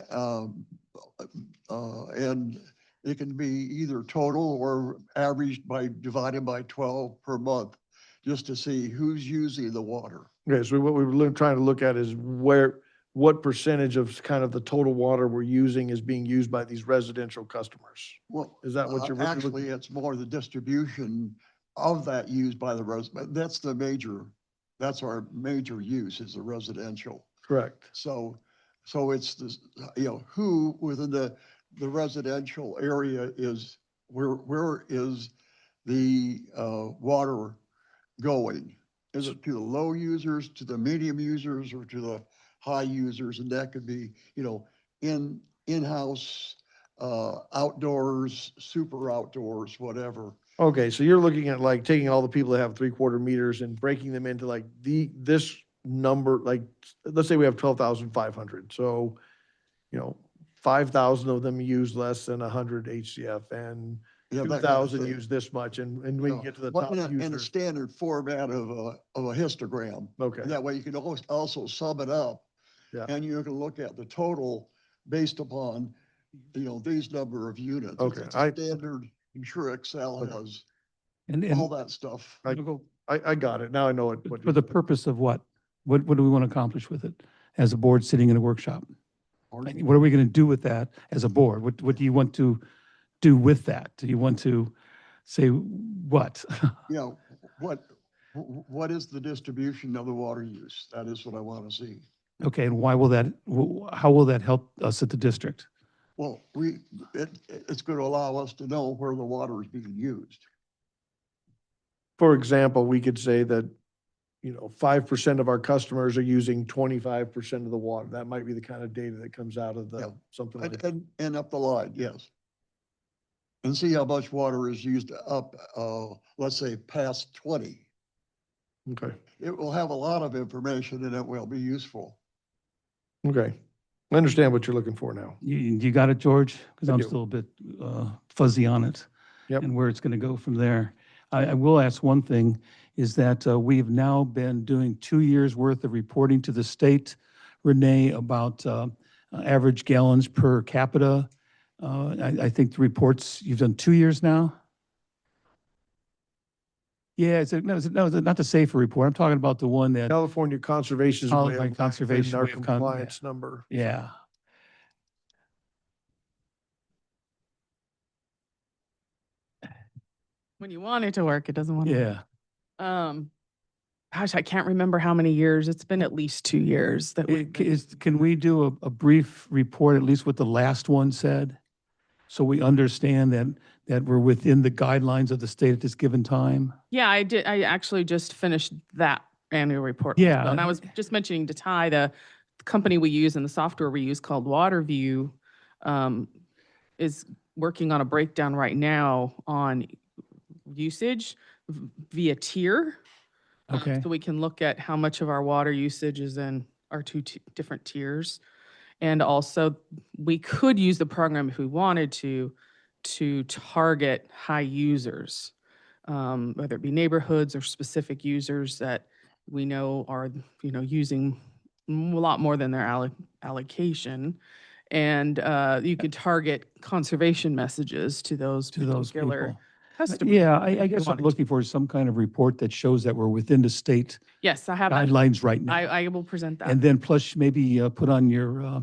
it can be either total or averaged by divided by 12 per month, just to see who's using the water. Okay, so what we were trying to look at is what percentage of kind of the total water we're using is being used by these residential customers? Well, Is that what you're really actually, looking? it's more the distribution of that used by the resident. That's our major use, is the residential. Correct. So it's this, who within the residential area is, where is the water going? Is it to the low users, to the medium users, or to the high users? And that could be, in-house, outdoors, super outdoors, whatever. Okay, so you're looking at like taking all the people that have 3/4 meters and breaking them into like this number, like, let's say we have 12,500. So, 5,000 of them use less than 100 HCF and Yeah, that kind of 2,000 thing. use this much. And when you get to the top In a user. standard format of a histogram. Okay. That way you can also sum it up. Yeah. And you can look at the total based upon, these number of units. Okay, It's a standard, I'm sure Excel Okay. has And all that stuff. I got it. Now I know what. for the purpose of what? What do we want to accomplish with it as a board sitting in a workshop? Like, what are we going to do with that as a board? What do you want to do with that? Do you want to say what? What is the distribution of the water use? That is what I want to see. Okay, and how will that help us at the district? Well, it's going to allow us to know where the water is being used. For example, we could say that, 5% of our customers are using 25% of the water. That might be the kind of data that comes out of Yeah. something like that. And up the line, yes. And see how much water is used up, let's say past 20. Okay, It will have a lot of information and it will be useful. okay. I understand what you're looking for now. You got it, George? Because I I'm do. still a bit fuzzy on it. Yep. And where it's going to go from there. I will ask one thing, is that we've now been doing 2 years' worth of reporting to the state, Renee, about average gallons per capita. I think the reports, you've done 2 years now? Yeah, not the safer report. I'm talking about the one that, California Conservation's way California of Conservation our way of con- compliance number. yeah. When you want it to work, it doesn't want to. Yeah. Gosh, I can't remember how many years. It's been at least 2 years that we've been- Can we do a brief report, at least what the last one said? So we understand that we're within the guidelines of the state at this given time? Yeah, I did. I actually just finished that annual report. Yeah. And I was just mentioning to Ty, the company we use and the software we use called WaterView is working on a breakdown right now on usage via tier. Okay. So we can look at how much of our water usage is in our two different tiers. And also, we could use the program if we wanted to target high users, whether it be neighborhoods or specific users that we know are, using a lot more than their allocation. And you could target conservation messages to those To those particular people. customers. Yeah, if I you guess I'm wanted to. looking for some kind of report that shows that we're within the state Yes, I have. That. guidelines right now. I will present that. And then plus maybe put on your,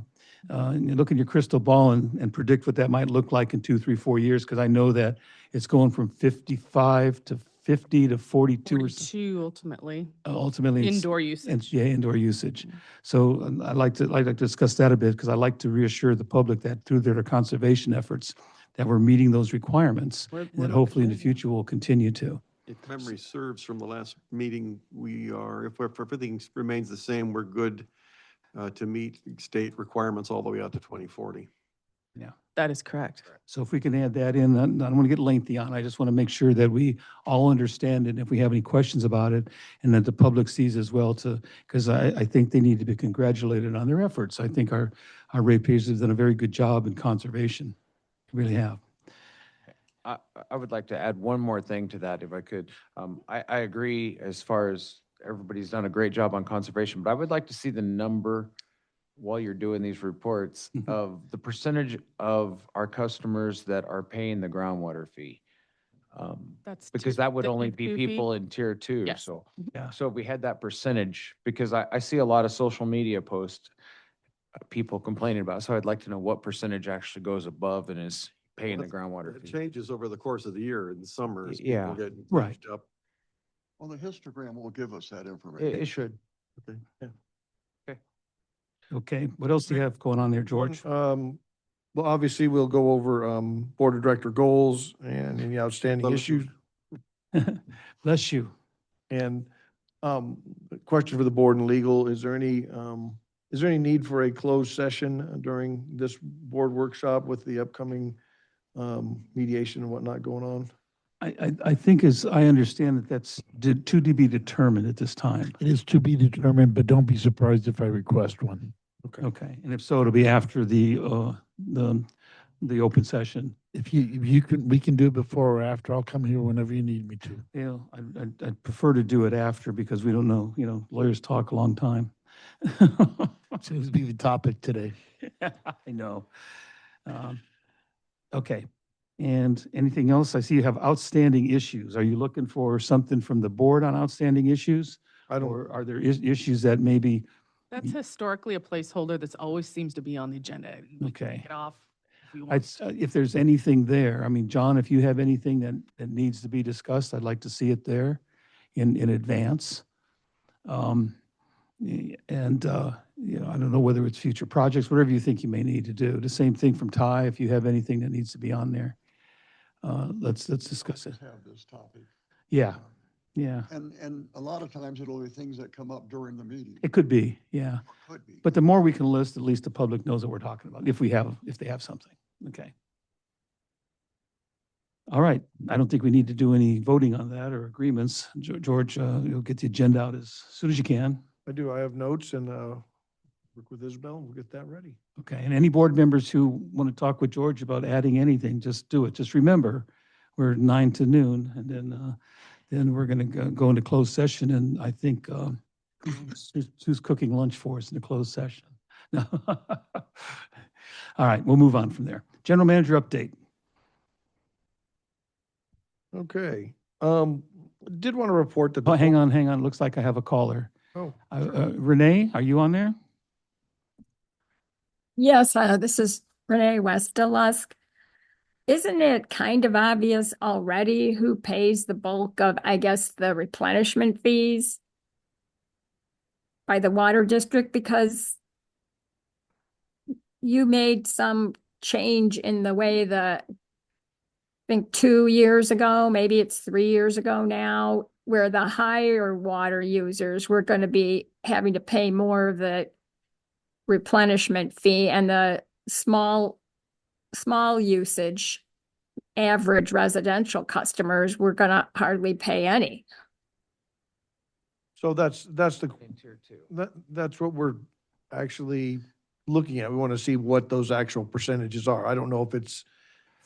look in your crystal ball and predict what that might look like in 2, 3, 4 years, because I know that it's going from 55 to 50 to 42 or so. 42 ultimately. Ultimately. it's- Indoor and usage. yeah, indoor usage. So I'd like to discuss that a bit because I'd like to reassure the public that through their conservation efforts, that we're meeting those requirements. We're And that looking hopefully in the good. future we'll continue to. If memory serves from the last meeting, if everything remains the same, we're good to meet state requirements all the way out to 2040. That is correct. So if we can add that in, I don't want to get lengthy on it. I just want to make sure that we all understand it. And if we have any questions about it, and that the public sees as well because I think they need to be congratulated on their efforts. I think our ratepayers have done a very good job in conservation. Really have. I would like to add one more thing to that, if I could. I agree as far as everybody's done a great job on conservation, but I would like to see the number while you're doing these reports Mhm. of the percentage of our customers that are paying the groundwater fee. That's Because that would the only tier be 2 fee. people in tier 2, Yes. so. Yeah. So if we had that percentage, because I see a lot of social media posts, people complaining about, it, so I'd like to know what percentage actually goes above and is paying the groundwater It fee. changes over the course of the year. In the summer, as Yeah. people get Right. engaged up. Well, the histogram will give us that information. It should. Okay, yeah. Okay, what else do you have going on there, George? Well, obviously, we'll go over board of director goals and any outstanding issues. Bless you. And question for the board and legal, is there any need for a closed session during this board workshop with the upcoming mediation and whatnot going on? I think as I understand that that's to be determined at this time. It is to be determined, but don't be surprised if I request one. Okay, and if so, it'll be after the open session. If you can, we can do it before or after. I'll come here whenever you need me to. Yeah, I'd prefer to do it after because we don't know, lawyers talk a long time. Seems to be the topic today. I know. Okay, and anything else? I see you have outstanding issues. Are you looking for something from the board on outstanding issues? I don't, Or are there issues that maybe, That's historically a placeholder that's always seems to be on the agenda. We can Okay. take it off if we want. if there's anything there, I mean, John, if you have anything that needs to be discussed, I'd like to see it there in advance. I don't know whether it's future projects, whatever you think you may need to do. The same thing from Ty, if you have anything that needs to be on there. Let's discuss it. Have this topic. Yeah, yeah. And a lot of times it'll be things that come up during the meeting. It could be, yeah. Could be. But the more we can list, at least the public knows what we're talking about, if they have something. Okay. All right. I don't think we need to do any voting on that or agreements. George, you'll get the agenda out as soon as you can. I do, I have notes and work with Isabel, and we'll get that ready. Okay, and any board members who want to talk with George about adding anything, just do it. Just remember, we're 9 to noon, and then we're going to go into closed session, and I think, who's cooking lunch for us in the closed session? No. All right, we'll move on from there. General manager update. Okay, did want to report that. Oh, hang on. Looks like I have a caller. Oh, Renee, are you on there? Yes, this is Renee Westerlusk. Isn't it kind of obvious already who pays the bulk of, I guess, the replenishment fees by the water district? Because you made some change in the way I think 2 years ago, maybe it's 3 years ago now, where the higher water users were going to be having to pay more of the replenishment fee, and the small usage, average residential customers were going to hardly pay any. so that's the, In tier 2. that's what we're actually looking at. We want to see what those actual percentages are. I don't know if it's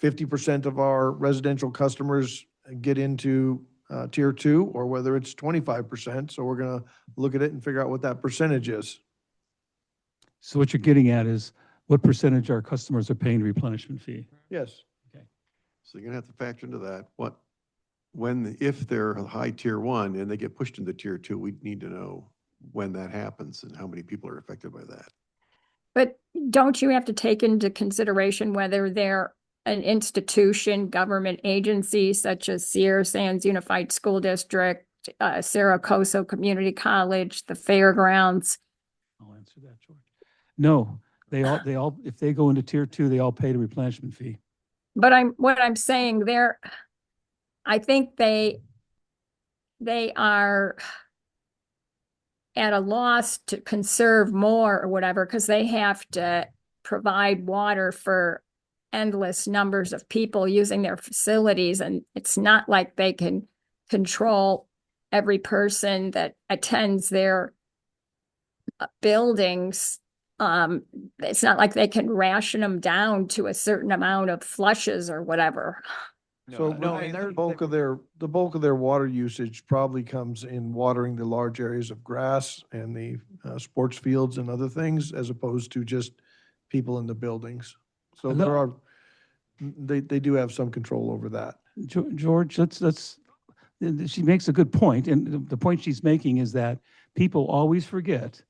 50% of our residential customers get into tier 2 or whether it's 25%. So we're going to look at it and figure out what that percentage is. So what you're getting at is what percentage our customers are paying the replenishment fee? Yes. So you're gonna have to factor into that, if they're a high tier 1 and they get pushed into tier 2, we need to know when that happens and how many people are affected by that. But don't you have to take into consideration whether they're an institution, government agency such as Sierra Sands Unified School District, Saracoso Community College, the fairgrounds? I'll answer that, George. No, they all, if they go into tier 2, they all pay the replenishment fee. But what I'm saying there, I think they are at a loss to conserve more or whatever, because they have to provide water for endless numbers of people using their facilities. And it's not like they can control every person that attends their buildings. It's not like they can ration them down to a certain amount of flushes or whatever. So No, Renee, and the bulk of their water usage probably comes in watering the large areas of grass and the sports fields and other things, as opposed to just people in the buildings. So And that- they do have some control over that. George, she makes a good point, and the point she's making is that people always forget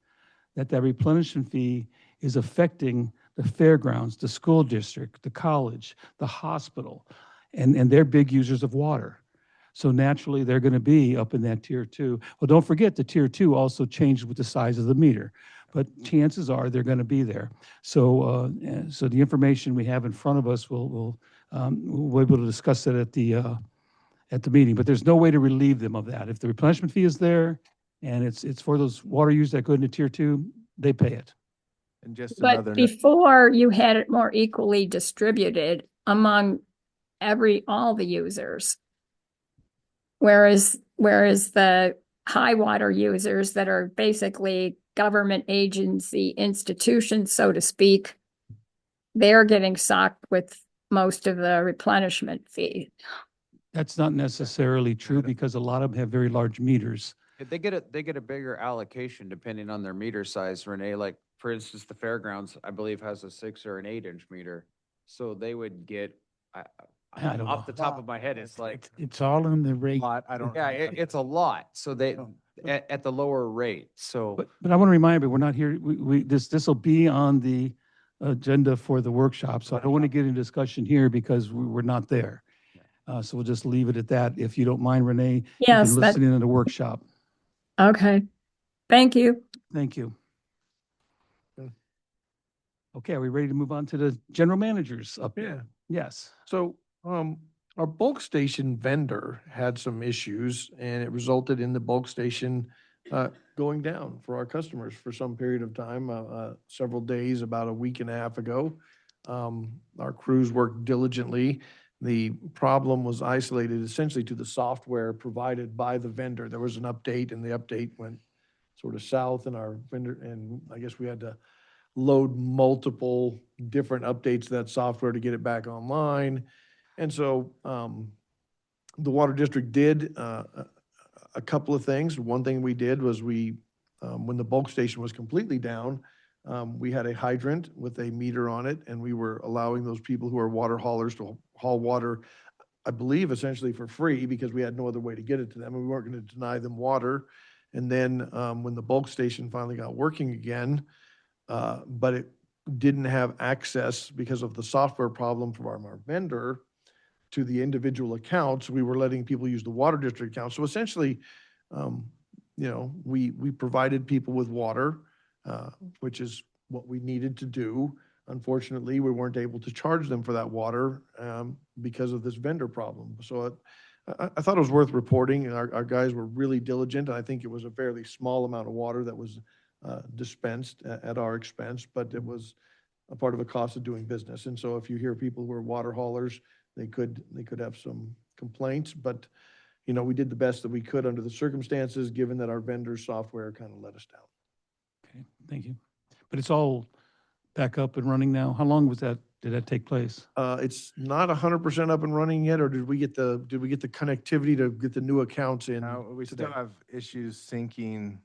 that replenishment fee is affecting the fairgrounds, the school district, the college, the hospital, and they're big users of water. So naturally, they're going to be up in that tier 2. Well, don't forget the tier 2 also changes with the size of the meter, but chances are they're going to be there. So, so the information we have in front of us, we'll be able to discuss it at the meeting. But there's no way to relieve them of that. If the replenishment fee is there and it's for those water users that go into tier 2, they pay it. And just But another. before, you had it more equally distributed among all the users. Whereas the high water users that are basically government agency institutions, so to speak, they're getting socked with most of the replenishment fee. That's not necessarily true because a lot of them have very large meters. They get a bigger allocation depending on their meter size, Renee. Like, for instance, the fairgrounds, I believe, has a 6 or an 8-inch meter. So they would get, I don't off know. the top of my head, it's like, It's all in the rate. I don't. yeah, it's a lot. So they, at the lower rate. So, But I want to remind everybody, we're not here, this will be on the agenda for the workshop, so I don't want to get into discussion here because we're not there. So we'll just leave it at that. If you don't mind, Renee, you Yes, can listen in on the workshop. Okay. Thank you. Thank you. Okay. Okay, are we ready to move on to the general managers up Yeah. there? Yes. So, our bulk station vendor had some issues and it resulted in the bulk station, going down for our customers for some period of time, several days, about a week and a half ago. Our crews worked diligently. The problem was isolated essentially to the software provided by the vendor. There was an update and the update went sort of south and our vendor, and I guess we had to load multiple different updates to that software to get it back online. And so, the water district did, a couple of things. One thing we did was when the bulk station was completely down, we had a hydrant with a meter on it, and we were allowing those people who are water haulers to haul water, I believe essentially for free, because we had no other way to get it to them, and we weren't going to deny them water. And then, when the bulk station finally got working again, but it didn't have access because of the software problem from our vendor to the individual accounts, we were letting people use the water district account. So essentially, we provided people with water, which is what we needed to do. Unfortunately, we weren't able to charge them for that water because of this vendor problem. So I thought it was worth reporting. Our guys were really diligent. I think it was a fairly small amount of water that was dispensed at our expense, but it was a part of a cost of doing business. And so if you hear people who are water haulers, they could have some complaints, but we did the best that we could under the circumstances, given that our vendor's software kind of let us down. Okay, thank you. But it's all back up and running now? How long did that take place? It's not 100% up and running yet, or did we get the connectivity to get the new accounts in? We today? still have issues syncing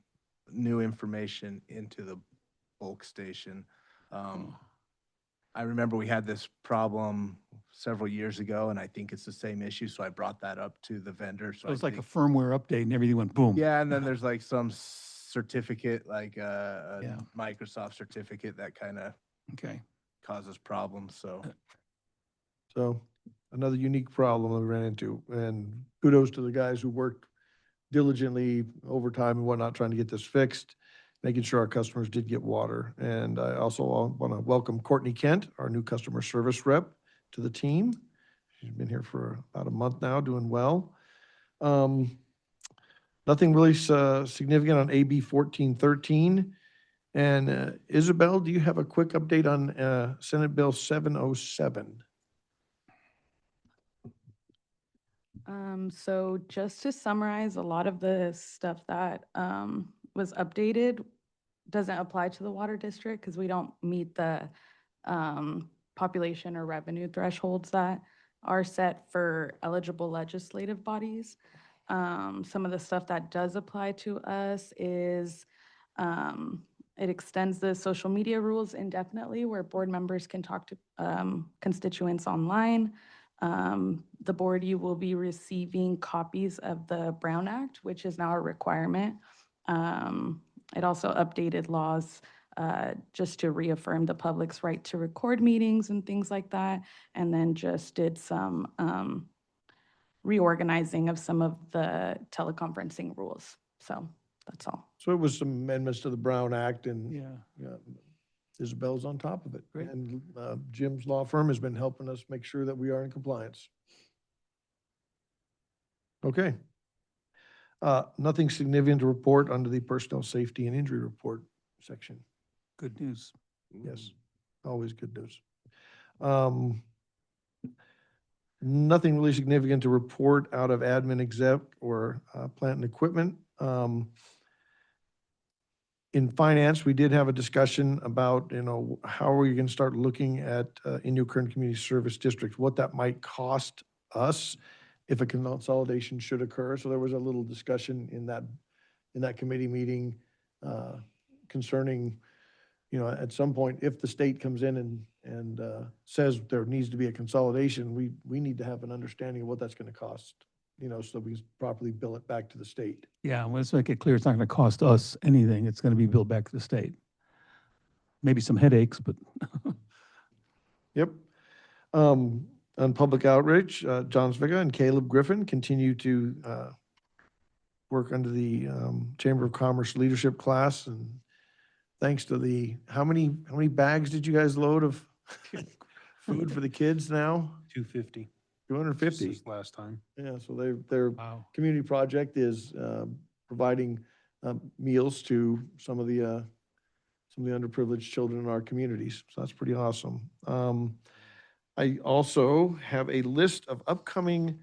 new information into the bulk station. I remember we had this problem several years ago, and I think it's the same issue, so I brought that up to the vendor. So It was I like a think- firmware update and everything went boom. Yeah, and then there's like some certificate, like a Yeah. Microsoft certificate that kind of Okay. causes problems, so. So another unique problem that we ran into, and kudos to the guys who worked diligently overtime and whatnot, trying to get this fixed, making sure our customers did get water. And I also want to welcome Courtney Kent, our new customer service rep, to the team. She's been here for about a month now, doing well. Nothing really significant on AB 1413. And Isabel, do you have a quick update on Senate Bill 707? So just to summarize, a lot of the stuff that was updated doesn't apply to the water district because we don't meet the population or revenue thresholds that are set for eligible legislative bodies. Some of the stuff that does apply to us is it extends the social media rules indefinitely where board members can talk to constituents online. The board, you will be receiving copies of the Brown Act, which is now a requirement. It also updated laws just to reaffirm the public's right to record meetings and things like that. And then just did some reorganizing of some of the teleconferencing rules. So that's all. So it was some amendments to the Brown Act, and Yeah. Isabel's on top of it. Great. And Jim's law firm has been helping us make sure that we are in compliance. Okay. Nothing significant to report under the personnel safety and injury report section. Good news. Yes, always good news. Nothing really significant to report out of admin exec or plant and equipment. In finance, we did have a discussion about, how are we going to start looking at Inyo Kern Community Service District, what that might cost us if a consolidation should occur. So there was a little discussion in that committee meeting concerning, at some point, if the state comes in and says there needs to be a consolidation, we need to have an understanding of what that's going to cost, so we can properly bill it back to the state. Yeah, let's make it clear, it's not going to cost us anything. It's going to be billed back to the state. Maybe some headaches, but Yep. On public outreach, John Zwiga and Caleb Griffin continue to work under the Chamber of Commerce leadership class. And thanks to how many bags did you guys load of food for the kids now? 250. 250. Last time. Yeah, so their wow. community project is providing meals to some of the underprivileged children in our communities. So that's pretty awesome. I also have a list of upcoming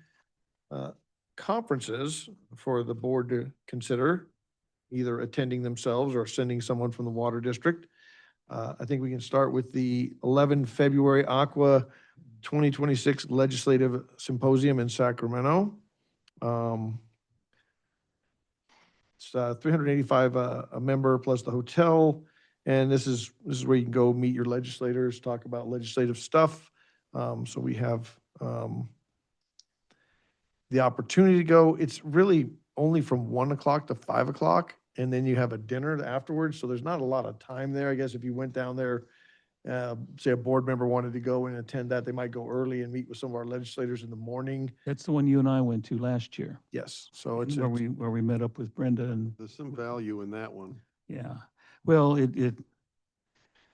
conferences for the board to consider. either attending themselves or sending someone from the water district. I think we can start with the 11 February Aqua 2026 Legislative Symposium in Sacramento. It's 385 a member plus the hotel. And this is where you can go meet your legislators, talk about legislative stuff. So we have the opportunity to go. It's really only from 1 o'clock to 5 o'clock. And then you have a dinner afterwards. So there's not a lot of time there. I guess if you went down there, say a board member wanted to go and attend that, they might go early and meet with some of our legislators in the morning. That's the one you and I went to last year, Yes, so it's, where we met up with Brenda and, There's some value in that one. yeah. Well, it,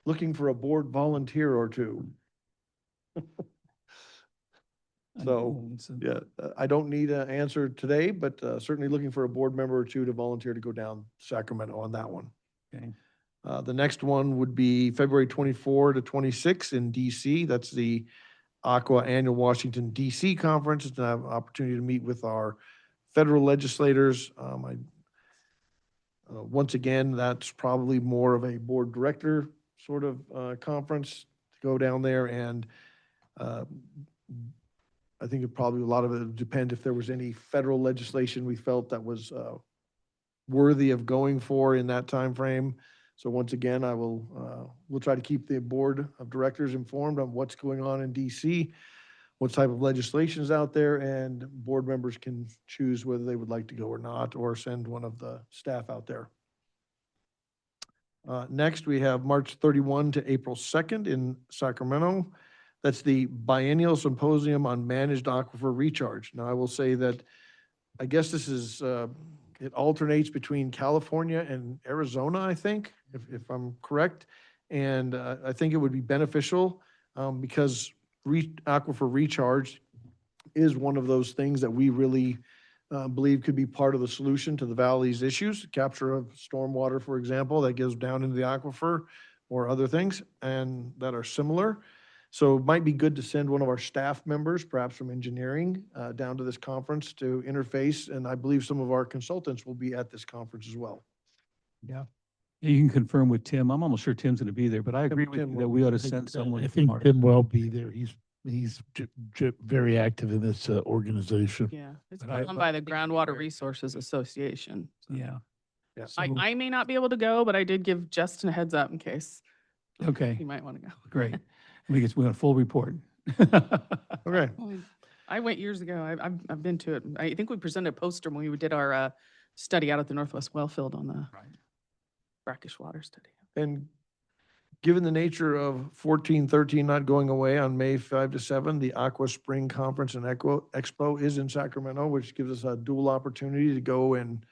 looking for a board volunteer or two. I So, know, it's a- yeah, I don't need an answer today, but certainly looking for a board member or two to volunteer to go down Sacramento on that one. Okay. The next one would be February 24 to 26 in DC. That's the Aqua Annual Washington DC Conference. It's an opportunity to meet with our federal legislators. Once again, that's probably more of a board director sort of conference to go down there, and I think a lot of it would depend if there was any federal legislation we felt that was worthy of going for in that time frame. So once again, we'll try to keep the board of directors informed on what's going on in DC, what type of legislation is out there, and board members can choose whether they would like to go or not, or send one of the staff out there. Next, we have March 31 to April 2nd in Sacramento. That's the Biennial Symposium on Managed Aquifer Recharge. Now, I will say that, I guess this is, it alternates between California and Arizona, I think, if I'm correct. And I think it would be beneficial because aquifer recharge is one of those things that we really believe could be part of the solution to the valley's issues. Capture of stormwater, for example, that goes down into the aquifer, or other things and that are similar. So it might be good to send one of our staff members, perhaps from engineering, down to this conference to interface. And I believe some of our consultants will be at this conference as well. Yeah. You can confirm with Tim. I'm almost sure Tim's going to be there, but I agree with Tim you will that we ought to send someone. I from think our- Tim will be there. He's very active in this organization. Yeah, it's But I- run by the Groundwater Resources Association. so. Yeah. Yeah. So- I may not be able to go, but I did give Justin a heads up in case Okay, he might want to go. great. We get a full report. Okay. Well, I went years ago. I've been to it. I think we presented a poster when we did our study out at the Northwest Wellfield on the brackish water study. And given the nature of 1413 not going away on May 5 to 7, the Aqua Spring Conference and Expo is in Sacramento, which gives us a dual opportunity to go and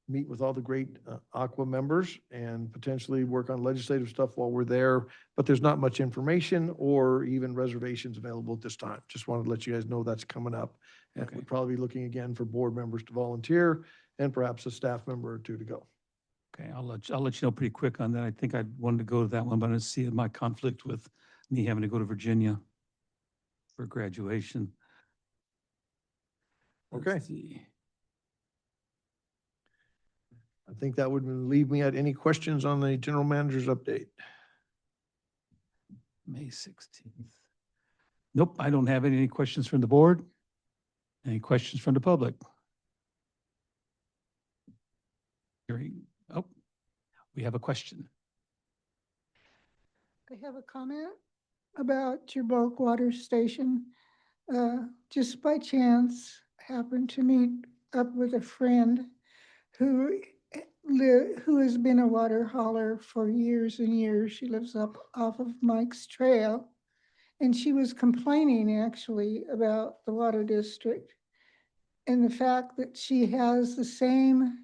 meet with all the great Aqua members and potentially work on legislative stuff while we're there. But there's not much information or even reservations available at this time. Just wanted to let you guys know that's coming up. And Okay. we'll probably be looking again for board members to volunteer and perhaps a staff member or two to go. Okay, I'll let you know pretty quick on that. I think I wanted to go to that one, but I didn't see my conflict with me having to go to Virginia for graduation. Let's Okay. see. I think that would leave me at any questions on the general manager's update. May 16th. Nope, I don't have any questions from the board. Any questions from the public? Oh, we have a question. I have a comment about your bulk water station. Just by chance, happened to meet up with a friend who has been a water hauler for years and years. She lives up off of Mike's Trail. And she was complaining actually about the water district and the fact that she has the same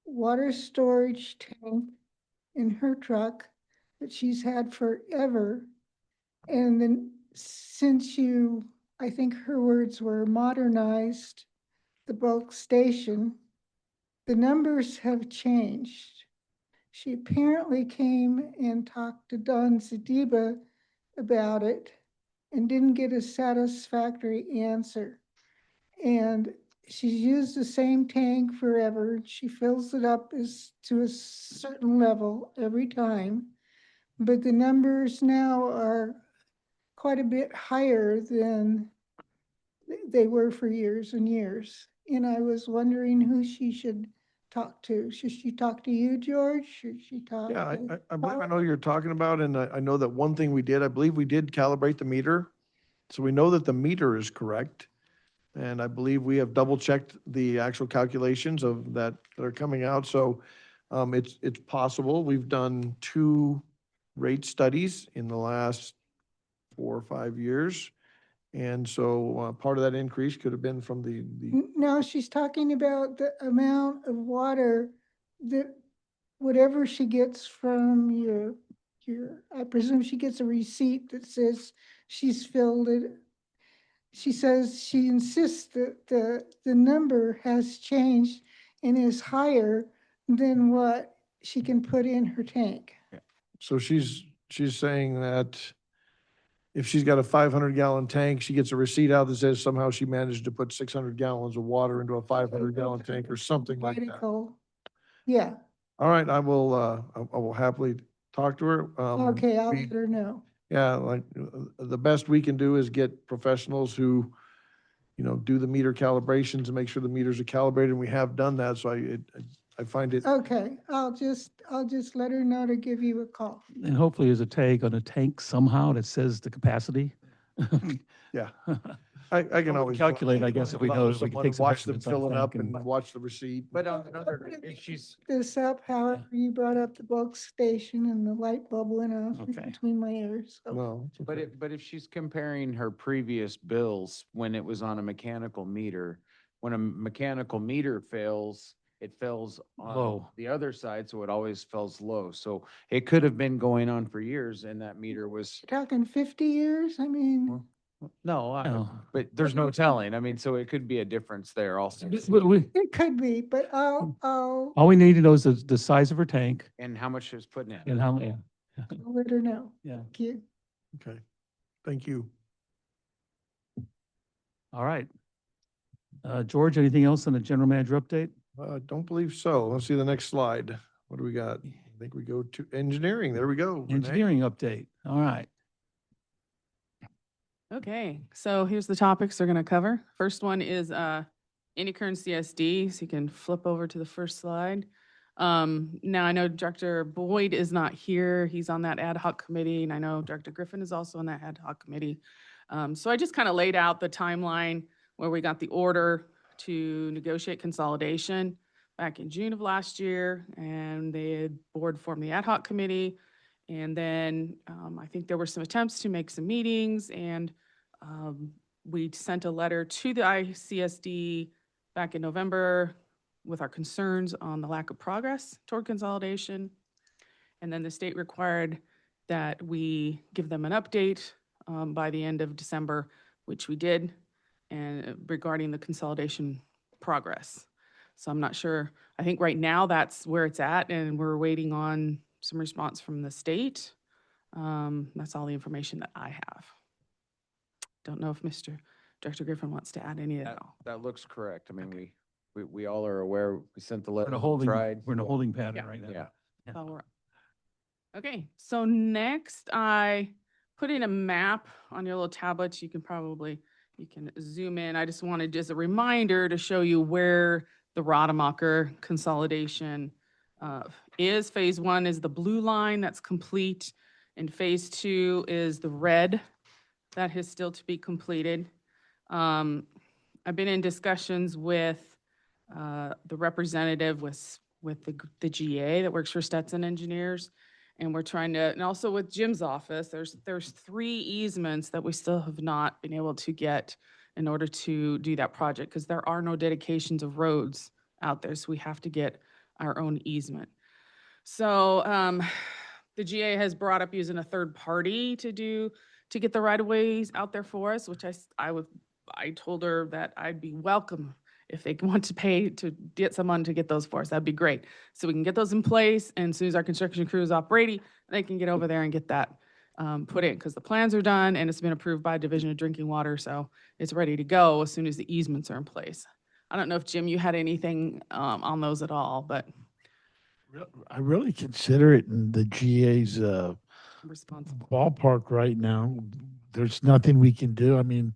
water storage tank in her truck that she's had forever. And then since you, I think her words were, modernized the bulk station, the numbers have changed. She apparently came and talked to Don Zadiba about it and didn't get a satisfactory answer. And she's used the same tank forever. She fills it up as to a certain level every time. But the numbers now are quite a bit higher than they were for years and years. And I was wondering who she should talk to. Should she talk to you, George? Should she talk? Yeah, to I believe I Paul? know you're talking about, and I know that one thing we did, I believe we did calibrate the meter. So we know that the meter is correct. And I believe we have double checked the actual calculations of that are coming out. So it's possible. We've done 2 rate studies in the last 4 or 5 years. And so part of that increase could have been from the No, she's talking about the amount of water that whatever she gets from I presume she gets a receipt that says she's filled it. She says she insists that the number has changed and is higher than what she can put in her tank. So she's saying that if she's got a 500-gallon tank, she gets a receipt out that says somehow she managed to put 600 gallons of water into a 500-gallon tank or something like that. Medical. Yeah, All right, I will happily talk to her. okay, I'll let her know. Yeah, like, the best we can do is get professionals who, do the meter calibrations and make sure the meters are calibrated, and we have done that, so I find it, Okay, I'll just let her know to give you a call. And hopefully there's a tag on the tank somehow that says the capacity. yeah. I can we always. calculate, I guess, if we know, if we can Someone take some watch them measurements on the fill it up tank and and- watch the receipt. But on another, if she's, This up, however, you brought up the bulk station and the light bulb went off Okay. between my ears. So No. it's but okay. but if she's comparing her previous bills when it was on a mechanical meter, when a mechanical meter fails, it fails on Low. the other side, so it always fails low. So it could have been going on for years and that meter was, talking 50 years, I mean, Well, no, No. but there's no telling. I mean, so it could be a difference there also. it could be, but I'll All we need to know is the size of her tank And how much is putting in. and how, yeah. let her know. Yeah. Thank you. Okay, thank you. All right. George, anything else on the general manager update? Don't believe so. Let's see the next slide. What do we got? I think we go to engineering. There we go. Renee. Engineering update. All right. Okay, so here's the topics they're gonna cover. First one is any current CSD, so you can flip over to the first slide. Now I know Director Boyd is not here. He's on that ad hoc committee, and I know Director Griffin is also on that ad hoc committee. So I just kind of laid out the timeline where we got the order to negotiate consolidation back in June of last year, and the board formed the ad hoc committee. And then I think there were some attempts to make some meetings, and we sent a letter to the ICSD back in November with our concerns on the lack of progress toward consolidation. And then the state required that we give them an update by the end of December, which we did, and regarding the consolidation progress. So I'm not sure. I think right now that's where it's at, and we're waiting on some response from the state. That's all the information that I have. Don't know if Director Griffin wants to add any of that. That looks correct. I mean, we all are aware, we sent the We're letter, in a holding, tried. we're in a holding pattern Yeah. right now. Yeah. That's all we're- Okay, so next I put in a map on your little tablets. You can zoom in. I just wanted as a reminder to show you where the Rademacher consolidation is. Phase 1 is the blue line that's complete, and phase 2 is the red that is still to be completed. I've been in discussions with the representative with the GA that works for Stetson Engineers, and we're trying to, and also with Jim's office, there's 3 easements that we still have not been able to get in order to do that project, because there are no dedications of roads out there, so we have to get our own easement. So the GA has brought up using a third party to get the right of ways out there for us, which I told her that I'd be welcome if they want to pay to get someone to get those for us. That'd be great. So we can get those in place, and as soon as our construction crew is off Brady, they can get over there and get that put in, because the plans are done and it's been approved by Division of Drinking Water, so it's ready to go as soon as the easements are in place. I don't know if Jim, you had anything on those at all, but I really consider it in the GA's responsible. ballpark right now. There's nothing we can do. I mean,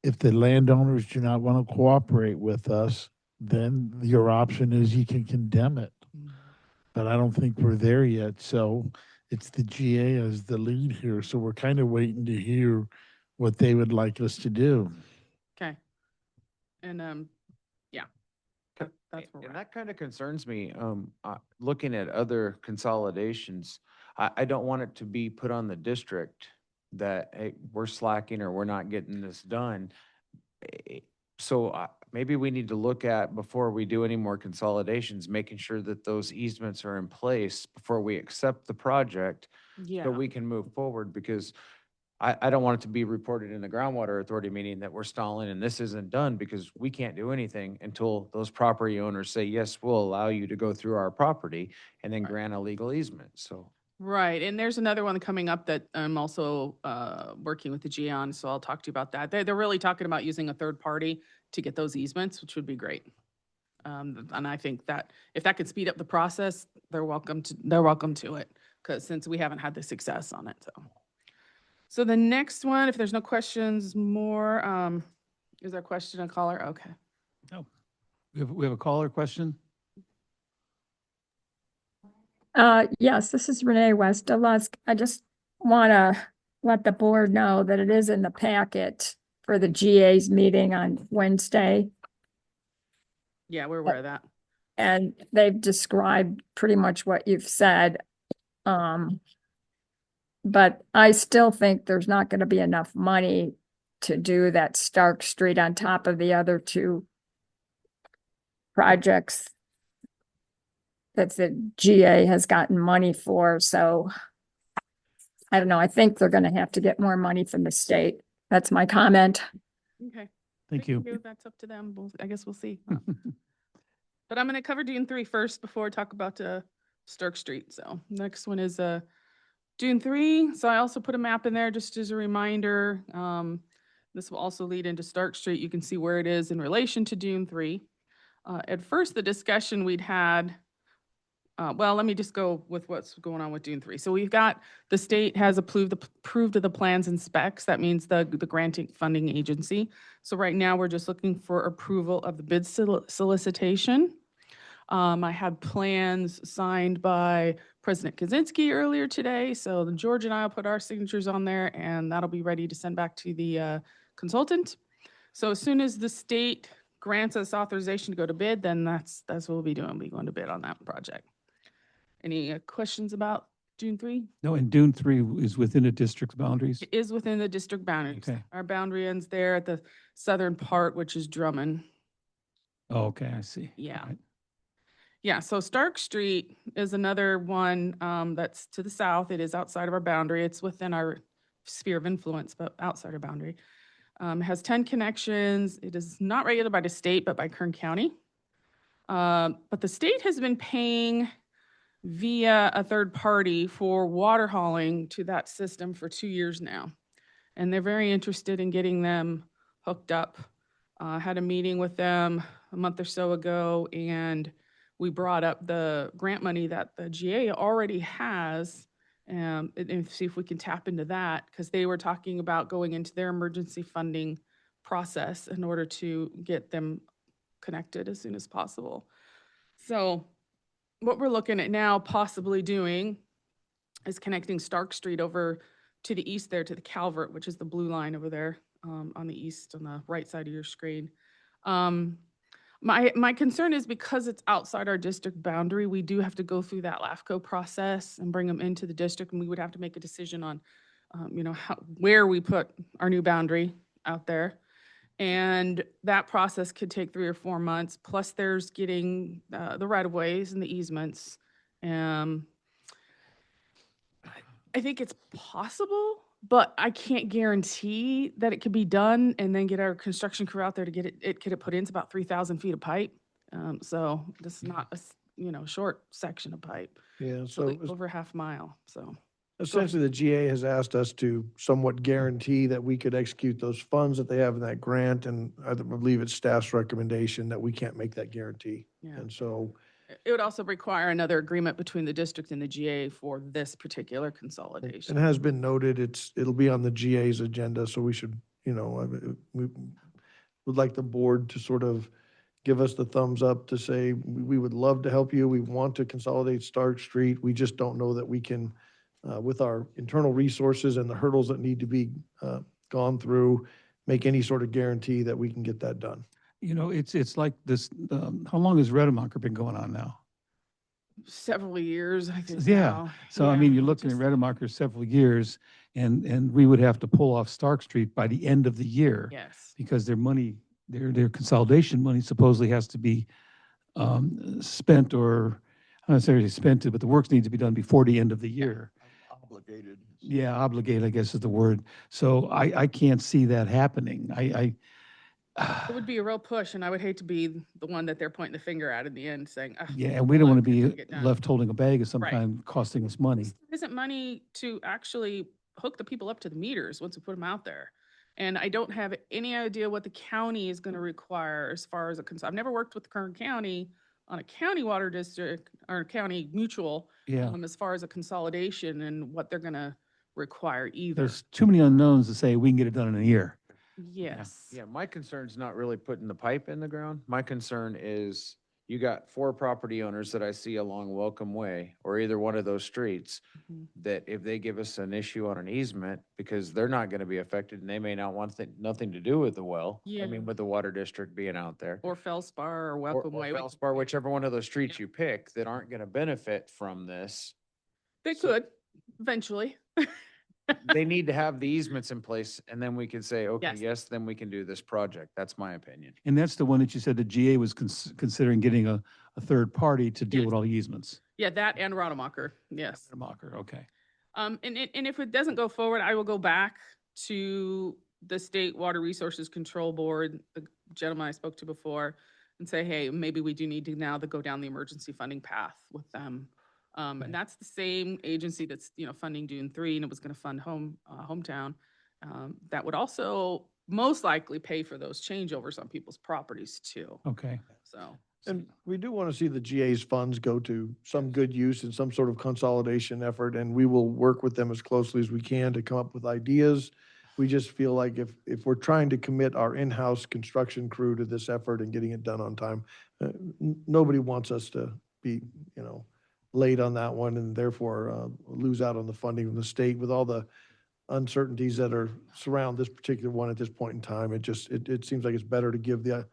if the landowners do not want to cooperate with us, then your option is you can condemn it. But I don't think we're there yet. So it's the GA as the lead here. So we're kind of waiting to hear what they would like us to do. Okay. And, yeah. That's where we're And at. that kind of concerns me, looking at other consolidations. I don't want it to be put on the district that, hey, we're slacking or we're not getting this done. So maybe we need to look at, before we do any more consolidations, making sure that those easements are in place before we accept the project, Yeah. so we can move forward, because I don't want it to be reported in the groundwater authority meeting that we're stalling and this isn't done, because we can't do anything until those property owners say, yes, we'll allow you to go through our property, and then grant a legal easement, so. Right, and there's another one coming up that I'm also working with the GA on, so I'll talk to you about that. They're really talking about using a third party to get those easements, which would be great. And I think that if that could speed up the process, they're welcome to it, because since we haven't had the success on it, so. So the next one, if there's no questions more, is there a question, a caller? Okay. We have a caller question? Yes, this is Renee Westerlusk. I just want to let the board know that it is in the packet for the GA's meeting on Wednesday. Yeah, we're aware of that. And they've described pretty much what you've said. But I still think there's not going to be enough money to do that Stark Street on top of the other two projects that the GA has gotten money for. So I don't know. I think they're going to have to get more money from the state. That's my comment. Okay. Thank They you. can do it. That's up to them. I guess we'll see. But I'm going to cover Dune 3 first before I talk about Stark Street. So next one is Dune 3. So I also put a map in there just as a reminder. This will also lead into Stark Street. You can see where it is in relation to Dune 3. At first, the discussion we'd had, well, let me just go with what's going on with Dune 3. So we've got, the state has approved of the plans and specs. That means the granting funding agency. So right now, we're just looking for approval of the bid solicitation. I had plans signed by President Kaczynski earlier today. So George and I will put our signatures on there, and that'll be ready to send back to the consultant. So as soon as the state grants us authorization to go to bid, then that's what we'll be doing. We'll be going to bid on that project. Any questions about Dune 3? No, and Dune 3 is within the district's boundaries? It is within the district boundaries. Okay. Our boundary ends there at the southern part, which is Drummond. Oh, okay, I see. Yeah. All right. Yeah, so Stark Street is another one that's to the south. It is outside of our boundary. It's within our sphere of influence, but outside our boundary. It has 10 connections. It is not regulated by the state, but by Kern County. But the state has been paying via a third party for water hauling to that system for 2 years now. And they're very interested in getting them hooked up. Had a meeting with them a month or so ago, and we brought up the grant money that the GA already has, and see if we can tap into that, because they were talking about going into their emergency funding process in order to get them connected as soon as possible. So what we're looking at now possibly doing is connecting Stark Street over to the east there to the Calvert, which is the blue line over there on the east, on the right side of your screen. My concern is because it's outside our district boundary, we do have to go through that LAFCO process and bring them into the district, and we would have to make a decision on, where we put our new boundary out there. And that process could take 3 or 4 months, plus there's getting the right-of-ways and the easements. I think it's possible, but I can't guarantee that it could be done and then get our construction crew out there to get it put in. It's about 3,000 feet of pipe. So this is not a short section of pipe. Yeah, So like over half mile, so. Essentially, the GA has asked us to somewhat guarantee that we could execute those funds that they have in that grant, and I believe it's staff's recommendation that we can't make that guarantee. Yeah. And so, It would also require another agreement between the district and the GA for this particular and consolidation. it has been noted, it'll be on the GA's agenda, so we should, we would like the board to sort of give us the thumbs up to say, we would love to help you, we want to consolidate Stark Street, we just don't know that we can, with our internal resources and the hurdles that need to be gone through, make any sort of guarantee that we can get that done. It's like this, how long has Redemacher been going on now? Several years, I think. Yeah. now. So I Yeah, mean, you're looking at just- Redemacher several years, and we would have to pull off Stark Street by the end of the year. Yes. Because their money, their consolidation money supposedly has to be spent, or, I'm not necessarily spent, but the works need to be done before the end of the year. Obligated. Yeah, obligated, I guess is the word. So I can't see that happening. It would be a real push, and I would hate to be the one that they're pointing the finger at in the end, saying, "Ugh, Yeah, and we don't want to look, it be didn't get done." left holding a bag of some Right. kind, costing us money. There isn't money to actually hook the people up to the meters once we put them out there. And I don't have any idea what the county is going to require as far as I've never worked with Kern County on a county water district or county mutual. Yeah. As far as a consolidation and what they're going to require either. There's too many unknowns to say we can get it done in a year. Yes. Yeah, my concern's not really putting the pipe in the ground. My concern is you got 4 property owners that I see along Welcome Way or either one of those streets Mhm. that if they give us an issue on an easement, because they're not gonna be affected and they may not want nothing to do with the well. I Yeah. mean, with the water district being out there. Or Felspar or Or Welcome Way. Felspar, whichever one of those streets you pick that aren't gonna benefit from this. They So- could eventually. They need to have the easements in place and then we can say, okay, Yes. yes, then we can do this project. That's my opinion. And that's the one that you said the GA was considering getting a third party to deal Yes. with all the easements. Yeah, that and Rademacher. Yes. Mocker, okay. And if it doesn't go forward, I will go back to the State Water Resources Control Board, the gentleman I spoke to before, and say, hey, maybe we do need to now go down the emergency funding path with them. Okay. And that's the same agency that's, funding Dune 3, and it was gonna fund Hometown. That would also most likely pay for those changeovers on people's properties too, Okay. so. And we do want to see the GA's funds go to some good use and some sort of consolidation effort, and we will work with them as closely as we can to come up with ideas. We just feel like if we're trying to commit our in-house construction crew to this effort and getting it done on time, nobody wants us to be, late on that one and therefore lose out on the funding from the state with all the uncertainties that are surround this particular one at this point in time. It seems like it's better to give the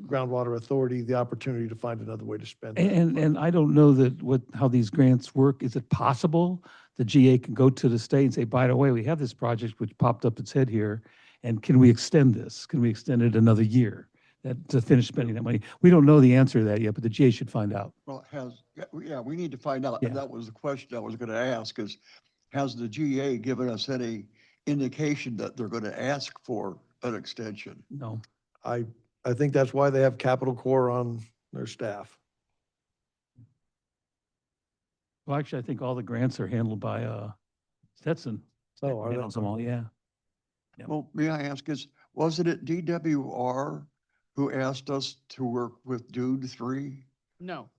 groundwater authority the opportunity to find another way to spend it. And I don't know how these grants work. Is it possible the GA can go to the state and say, by the way, we have this project which popped up its head here, and can we extend this? Can we extend it another year to finish spending that money? We don't know the answer to that yet, but the GA should find out. Well, we need to find out, and Yeah. that was the question I was gonna ask, is has the GA given us any indication that they're gonna ask for an extension? No. I think that's why they have Capital Corps on their staff. Well, actually, I think all the grants are handled by Stetson. Oh, are they? Handles them all, yeah. Yeah. Well, may I ask, wasn't it DWR who asked us to work with Dune 3? No,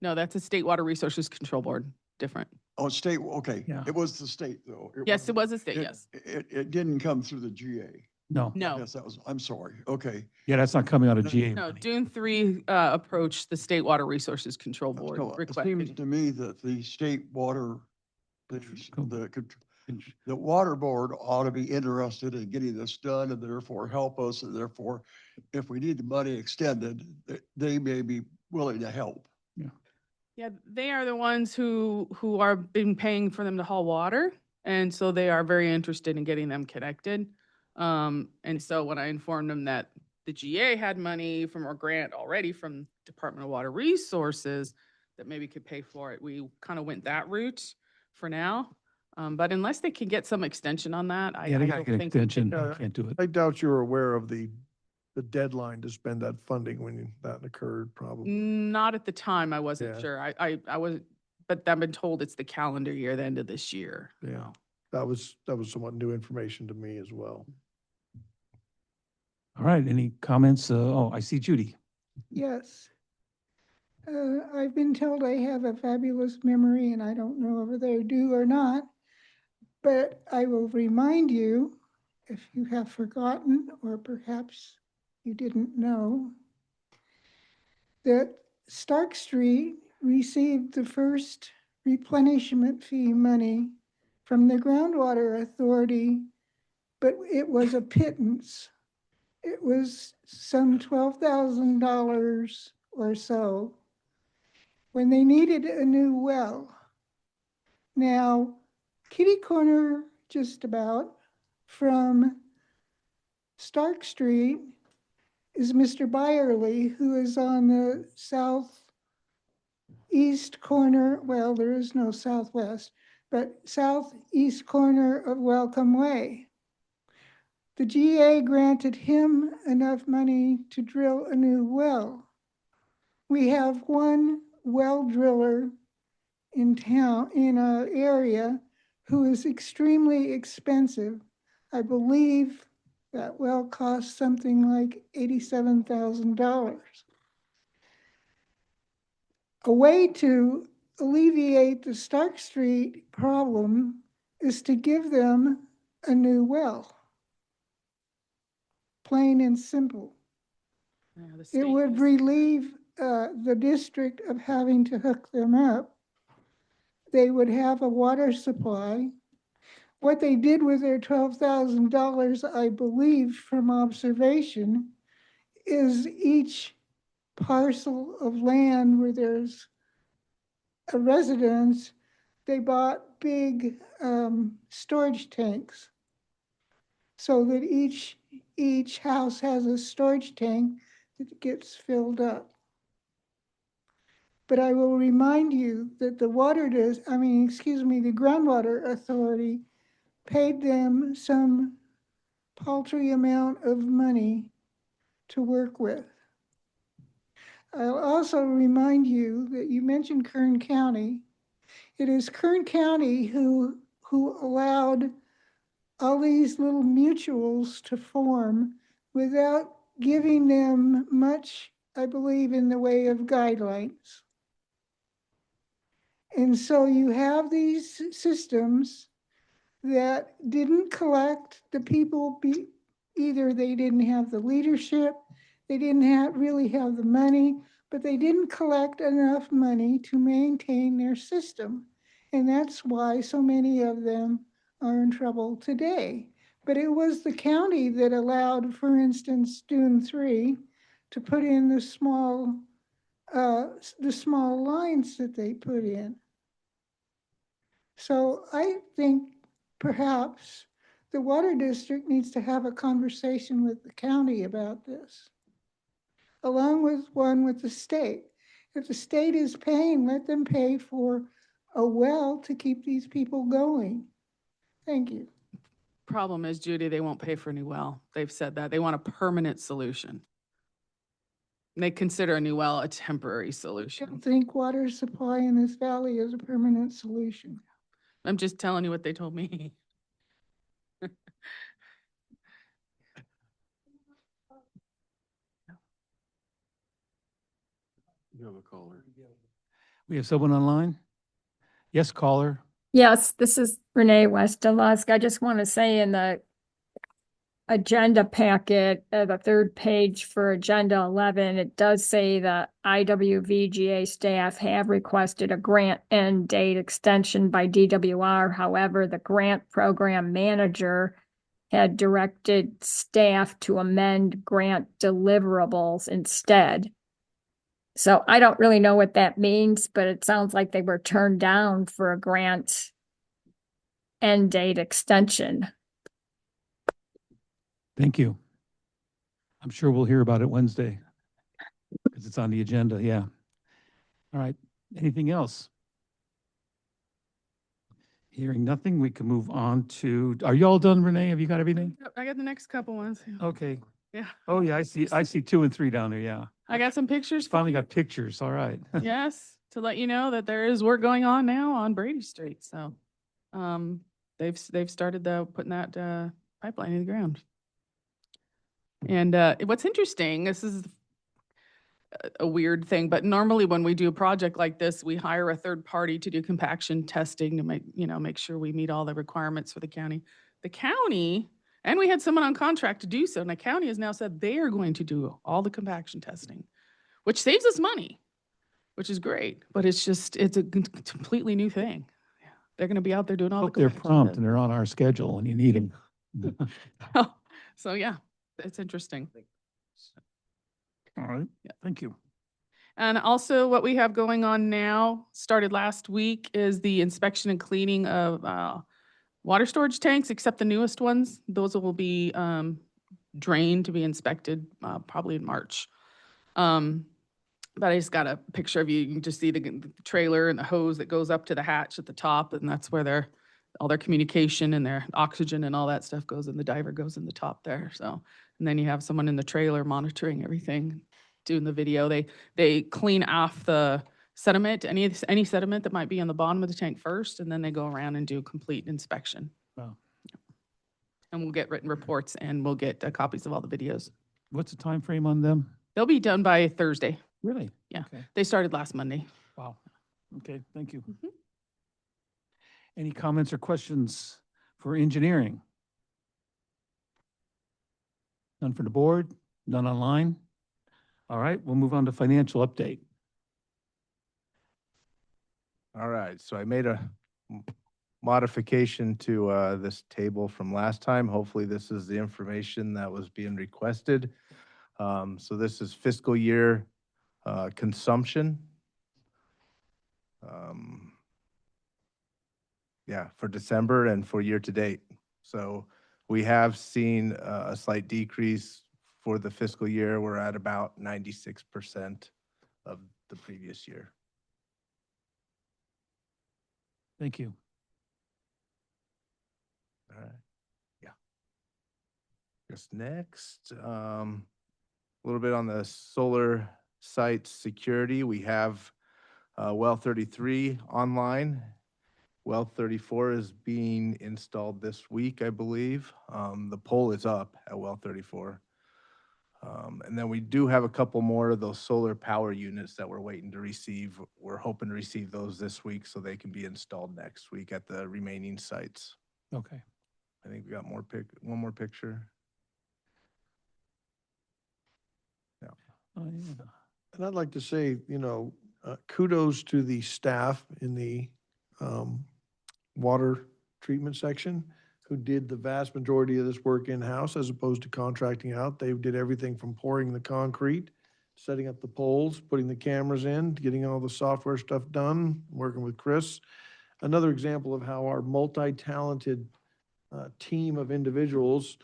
that's a State Water Resources Control Board, different. Oh, state, okay. Yeah. It was the state, though. Yes, it wasn't- was a state, it- yes. It didn't come through the GA. No. No, Yes, I'm sorry. Okay. Yeah, that's not coming out of GA no, money. Dune 3 approached the State Water Resources Control Board So it seems requesting. to me that the state water, Cool. the water board ought to be interested in getting this done and therefore help us. And therefore, if we need the money extended, they may be willing to help. Yeah, they are the ones who are been paying for them to haul water. And so they are very interested in getting them connected. And so when I informed them that the GA had money from a grant already from Department of Water Resources that maybe could pay for it, we kind of went that route for now. But unless they can get some extension on that, I Yeah, they I gotta don't get an think. we can extension. do Yeah. it. Can't do it. I doubt you were aware of the deadline to spend that funding when that occurred, probably. Not at the time, I wasn't Yeah. sure. I was, but I've been told it's the calendar year, the end of this year. Yeah, that was somewhat new information to me as well. All right, any comments? Oh, I see Judy. Yes. I've been told I have a fabulous memory, and I don't know whether I do or not. But I will remind you, if you have forgotten, or perhaps you didn't know, that Stark Street received the first replenishment fee money from the Groundwater Authority, but it was a pittance. It was some $12,000 or so when they needed a new well. Now, kitty corner just about from Stark Street is Mr. Byerly, who is on the southeast corner, well, there is no southwest, but southeast corner of Welcome Way. The GA granted him enough money to drill a new well. We have one well driller in town, in our area, who is extremely expensive. I believe that well cost something like $87,000. A way to alleviate the Stark Street problem is to give them a new well. Plain and simple. Yeah, the It state would has- relieve the district of having to hook them up. They would have a water supply. What they did with their $12,000, I believe from observation, is each parcel of land where there's a residence, they bought big storage tanks so that each house has a storage tank that gets filled up. But I will remind you that the Groundwater Authority paid them some paltry amount of money to work with. I'll also remind you that you mentioned Kern County. It is Kern County who allowed all these little mutuals to form without giving them much, I believe, in the way of guidelines. And so you have these systems that didn't collect the people, either they didn't have the leadership, they didn't really have the money, but they didn't collect enough money to maintain their system. And that's why so many of them are in trouble today. But it was the county that allowed, for instance, Dune 3 to put in the small lines that they put in. So I think perhaps the water district needs to have a conversation with the county about this, along with one with the state. If the state is paying, let them pay for a well to keep these people going. Thank you. Problem is, Judy, they won't pay for a new well. They've said that. They want a permanent solution. They consider a new well a temporary I solution. don't think water supply in this valley is a permanent solution. I'm just telling you what they told me. You have a caller. We have someone online? Yes, caller. Yes, this is Renee Westerlusk. I just want to say in the agenda packet, the third page for Agenda 11, it does say the IWVGA staff have requested a grant end date extension by DWR. However, the grant program manager had directed staff to amend grant deliverables instead. So I don't really know what that means, but it sounds like they were turned down for a grant end date extension. Thank you. I'm sure we'll hear about it Wednesday because it's on the agenda. Yeah. All right. Anything else? Hearing nothing, we can move on to, are you all done, Renee? Have you got everything? Yep, I got the next couple ones. Okay. Yeah. Oh, yeah, I see 2 and 3 down there. Yeah. I got some pictures. for Finally you. got pictures. All right. Yes. to let you know that there is work going on now on Brady Street. So they've started putting that pipeline in the ground. And what's interesting, this is a weird thing, but normally when we do a project like this, we hire a third party to do compaction testing to make sure we meet all the requirements for the county. The county, and we had someone on contract to do so, and the county has now said they are going to do all the compaction testing, which saves us money, which is great, but it's a completely new thing. They're going to be out there doing all Hope the they're compaction prompt and they're on our schedule when you need them. testing. So yeah, it's interesting. All right. Yeah. Thank you. And also what we have going on now, started last week, is the inspection and cleaning of water storage tanks, except the newest ones. Those will be drained to be inspected probably in March. But I just got a picture of you can just see the trailer and the hose that goes up to the hatch at the top, and that's where all their communication and their oxygen and all that stuff goes, and the diver goes in the top there. So, and then you have someone in the trailer monitoring everything, doing the video. They clean off the sediment, any sediment that might be on the bottom of the tank first, and then they go around and do a complete inspection. Wow. And we'll get written reports, and we'll get copies of all the videos. What's the time frame on them? They'll be done by Thursday. Really? Yeah. Okay. They started last Monday. Wow. Okay, thank you. Mhm. Any comments or questions for engineering? None for the board, none online? All right, we'll move on to financial update. All right, so I made a modification to this table from last time. Hopefully this is the information that was being requested. So this is fiscal year consumption. Yeah, for December and for year to date. So we have seen a slight decrease for the fiscal year. We're at about 96% of the previous year. Thank you. All right. Yeah. Guess next, a little bit on the solar site security. We have well 33 online. Well 34 is being installed this week, I believe. The pole is up at well 34. And then we do have a couple more of those solar power units that we're waiting to receive. We're hoping to receive those this week so they can be installed next week at the remaining sites. Okay. I think we got one more picture. Yeah. Oh, yeah. And I'd like to say, kudos to the staff in the water treatment section who did the vast majority of this work in-house as opposed to contracting out. They did everything from pouring the concrete, setting up the poles, putting the cameras in, getting all the software stuff done, working with Chris. Another example of how our multi-talented team of individuals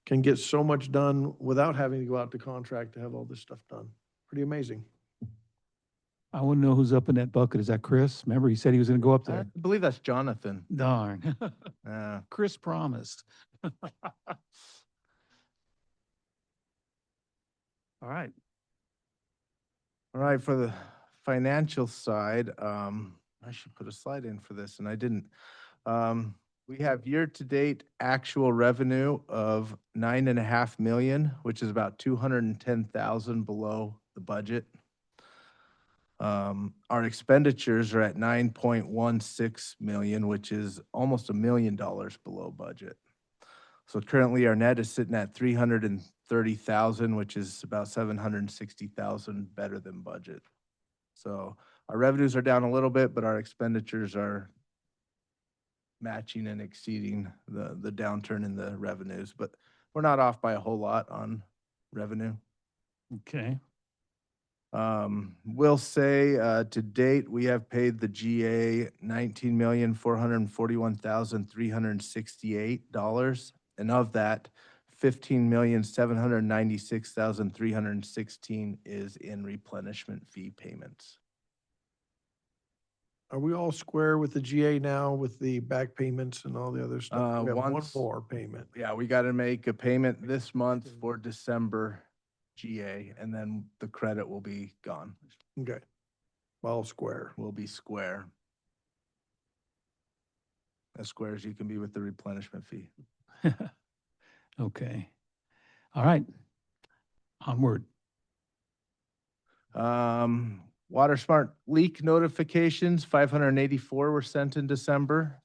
can get so much done without having to go out to contract to have all this stuff done. Pretty amazing. I want to know who's up in that bucket. Is that Chris? Remember, he said he was going to go up I there. believe that's Jonathan. Darn. Uh, Chris promised. All right. All right, for the financial side, I should put a slide in for this, and I didn't. We have year-to-date actual revenue of 9.5 million, which is about 210,000 below the budget. Our expenditures are at 9.16 million, which is almost $1 million below budget. So currently our net is sitting at 330,000, which is about 760,000 better than budget. So our revenues are down a little bit, but our expenditures are matching and exceeding the downturn in the revenues, but we're not off by a whole lot on revenue. Okay. We'll say, to date, we have paid the GA $19,441,368. And of that, $15,796,316 is in replenishment fee payments. Are we all square with the GA now with the back payments and all the other stuff? We have one once- more payment. Yeah, we got to make a payment this month for December GA, and then the credit will be gone. Okay. Well, square. will be square. As square as you can be with the replenishment fee. Okay. All right. Onward. Water smart leak notifications, 584 were sent in December.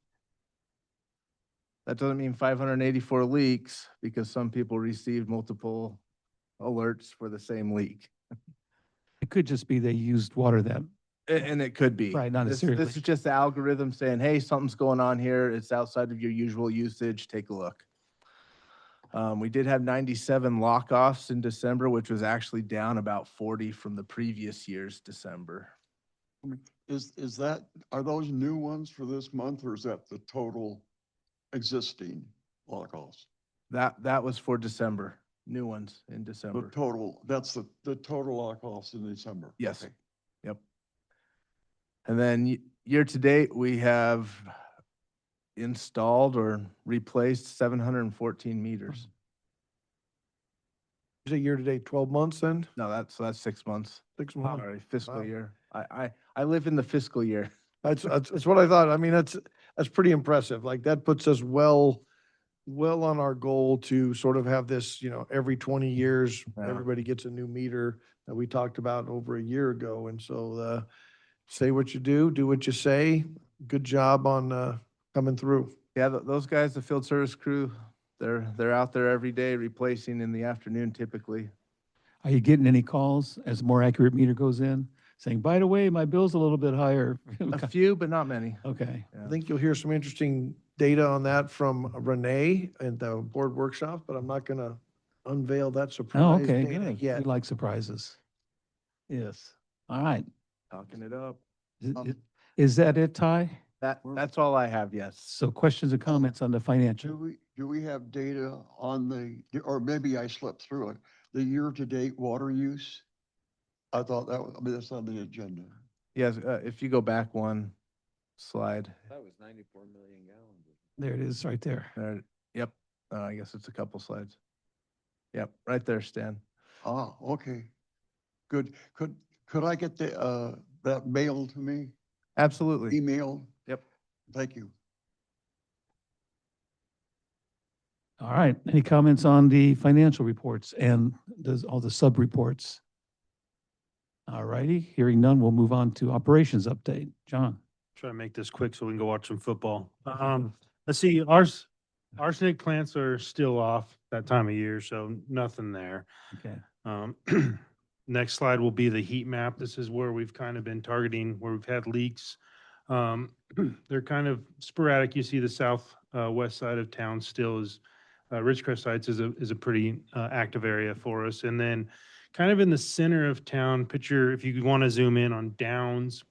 That doesn't mean 584 leaks because some people received multiple alerts for the same leak. It could just be they used water that, And it could be. Right, not This necessarily. is just the algorithm saying, hey, something's going on here. It's outside of your usual usage. Take a look. We did have 97 lock-offs in December, which was actually down about 40 from the previous year's December. Is that, are those new ones for this month, or is that the total existing lock-offs? That was for December, new ones in The December. total, that's the total lock-offs in December? Yes. Okay. Yep. And then year-to-date, we have installed or replaced 714 meters. Is it year-to-date 12 months then? No, that's 6 months. 6 months? Sorry, fiscal Wow. year. I live in the fiscal year. That's what I thought. I mean, that's pretty impressive. Like, that puts us well on our goal to sort of have this, every 20 years, Yeah. everybody gets a new meter that we talked about over a year ago. And so, say what you do what you say. Good job on, coming through. Yeah, those guys, the field service crew, they're out there every day replacing in the afternoon typically. are you getting any calls as more accurate meter goes in? Saying, by the way, my bill's a little bit higher. A few, but not many. Okay. I think you'll hear some interesting data on that from Renee at the board workshop, but I'm not gonna unveil that Oh, surprise okay, data good. yet. We like surprises. Yes. All right. Talking it up. Is that it, Ty? That's all I have, yes. So questions or comments on the financial? Do we have data on or maybe I slipped through it, the year-to-date water use? I thought that's on the agenda. Yes, if you go back one slide. That was 94 million gallons. There it is, right there. There, yep, I guess it's a couple slides. Yep, right there, Stan. Ah, okay. Good. Could I get that mailed to me? Absolutely. Email? Yep. Thank you. All right. Any comments on the financial reports and all the sub-reports? All righty. Hearing none, we'll move on to operations update. John? Try to make this quick so we can go watch some football. Let's see, arsenic plants are still off that time of year, so nothing there. Okay. Next slide will be the heat map. This is where we've kind of been targeting, where we've had leaks. They're kind of sporadic. You see the south west side of town still is, Ridgecrest Heights is a pretty active area for us. And then kind of in the center of town, picture, if you want to zoom in on Downs,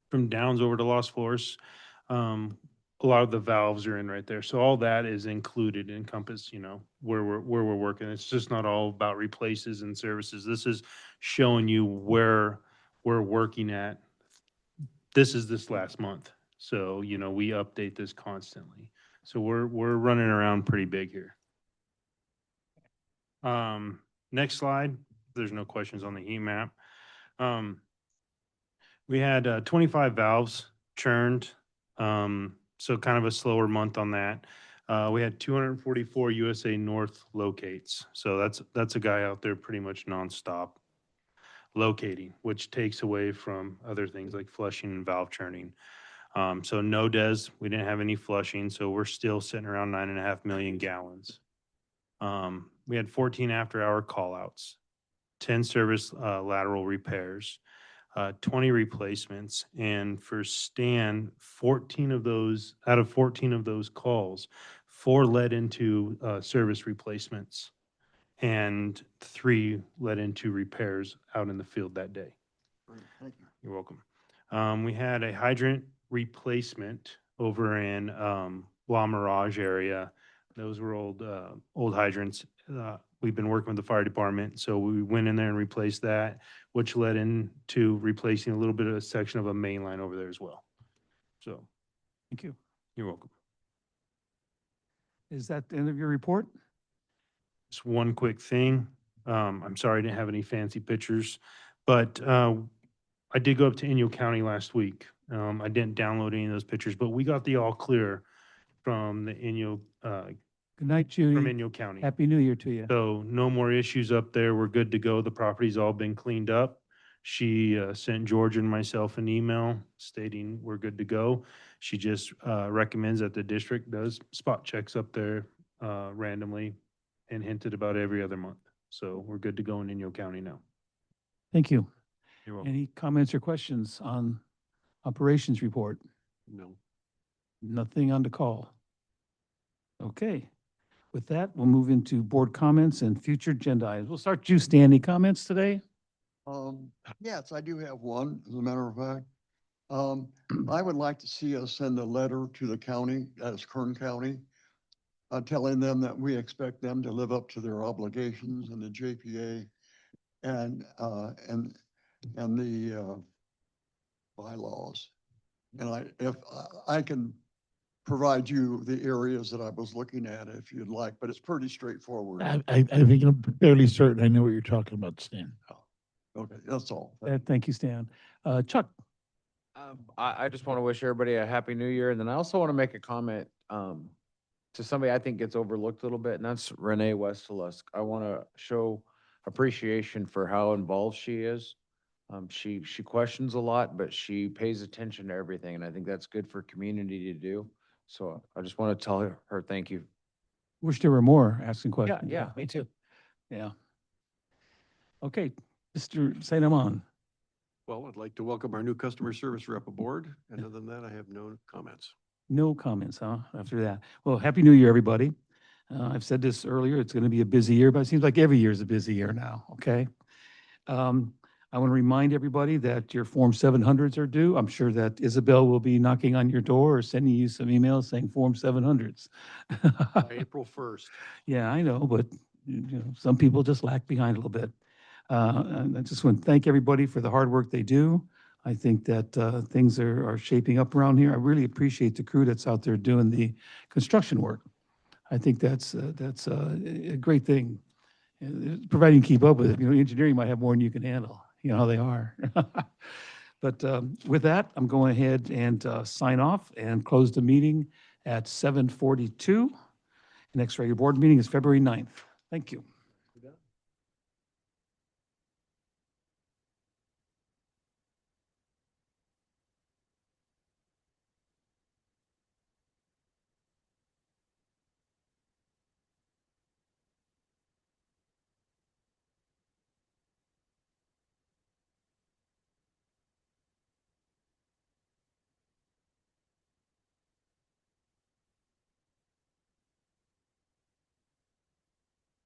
from Downs over to Los Flores, a lot of the valves are in right there. So all that is included, encompassed, where we're working. It's just not all about replaces and services. This is showing you where we're working at. This is this last month. So, we update this constantly. So we're running around pretty big here. Next slide. There's no questions on the heat map. We had 25 valves churned. So kind of a slower month on that. We had 244 USA North locates. So that's a guy out there pretty much nonstop locating, which takes away from other things like flushing and valve churning. So no DES, we didn't have any flushing, so we're still sitting around 9.5 million gallons. We had 14 after-hour callouts, 10 service lateral repairs, 20 replacements, and for Stan, 14 of those, out of 14 of those calls, 4 led into service replacements, and 3 led into repairs out in the field that day. Great, thank you. You're welcome. We had a hydrant replacement over in La Mirage area. Those were old hydrants. We've been working with the fire department, so we went in there and replaced that, which led into replacing a little bit of a section of a main line over there as well. So, Thank you. you're welcome. Is that the end of your report? Just one quick thing. I'm sorry I didn't have any fancy pictures, but I I did go up to Inyo County last week. I didn't download any of those pictures, but we got the all clear from the Inyo, Good night, from Judy. Inyo County. Happy New Year to you. So no more issues up there. We're good to go. The property's all been cleaned up. She sent George and myself an email stating we're good to go. She just recommends that the district does spot checks up there randomly and hinted about every other month. So we're good to go in Inyo County now. Thank you. You're welcome. Any comments or questions on operations report? No. Nothing on the call. Okay. With that, we'll move into board comments and future agenda items. We'll start you, Stan. Any comments today? Yes, I do have one, as a matter of fact. I would like to see us send a letter to the county, that is Kern County, telling them that we expect them to live up to their obligations in the JPA and the bylaws. And if I can provide you the areas that I was looking at if you'd like, but it's pretty straightforward. I think I'm fairly certain I know what you're talking about, Stan. Okay, that's all. Thank you, Stan. Chuck? I just want to wish everybody a happy new year. And then I also want to make a comment to somebody I think gets overlooked a little bit, and that's Renee Westelusk. I want to show appreciation for how involved she is. She questions a lot, but she pays attention to everything, and I think that's good for community to do. So I just want to tell her thank you. Wish there were more asking questions. yeah, me too. Yeah. Okay, Mr. St. Amand. Well, I'd like to welcome our new customer service rep aboard. And other than that, I have no comments. No comments, huh, after that? Well, Happy New Year, everybody. I've said this earlier, it's going to be a busy year, but it seems like every year is a busy year now, okay? I want to remind everybody that your Form 700s are due. I'm sure that Isabel will be knocking on your door or sending you some emails saying Form 700s. April 1st. Yeah, I know, but some people just lag behind a little bit. And I just want to thank everybody for the hard work they do. I think that things are shaping up around here. I really appreciate the crew that's out there doing the construction work. I think that's a great thing. Providing you keep up with it, engineering might have more than you can handle. You know how they are. But with that, I'm going ahead and sign off and close the meeting at 7:42. Next regular board meeting is February 9th. Thank you.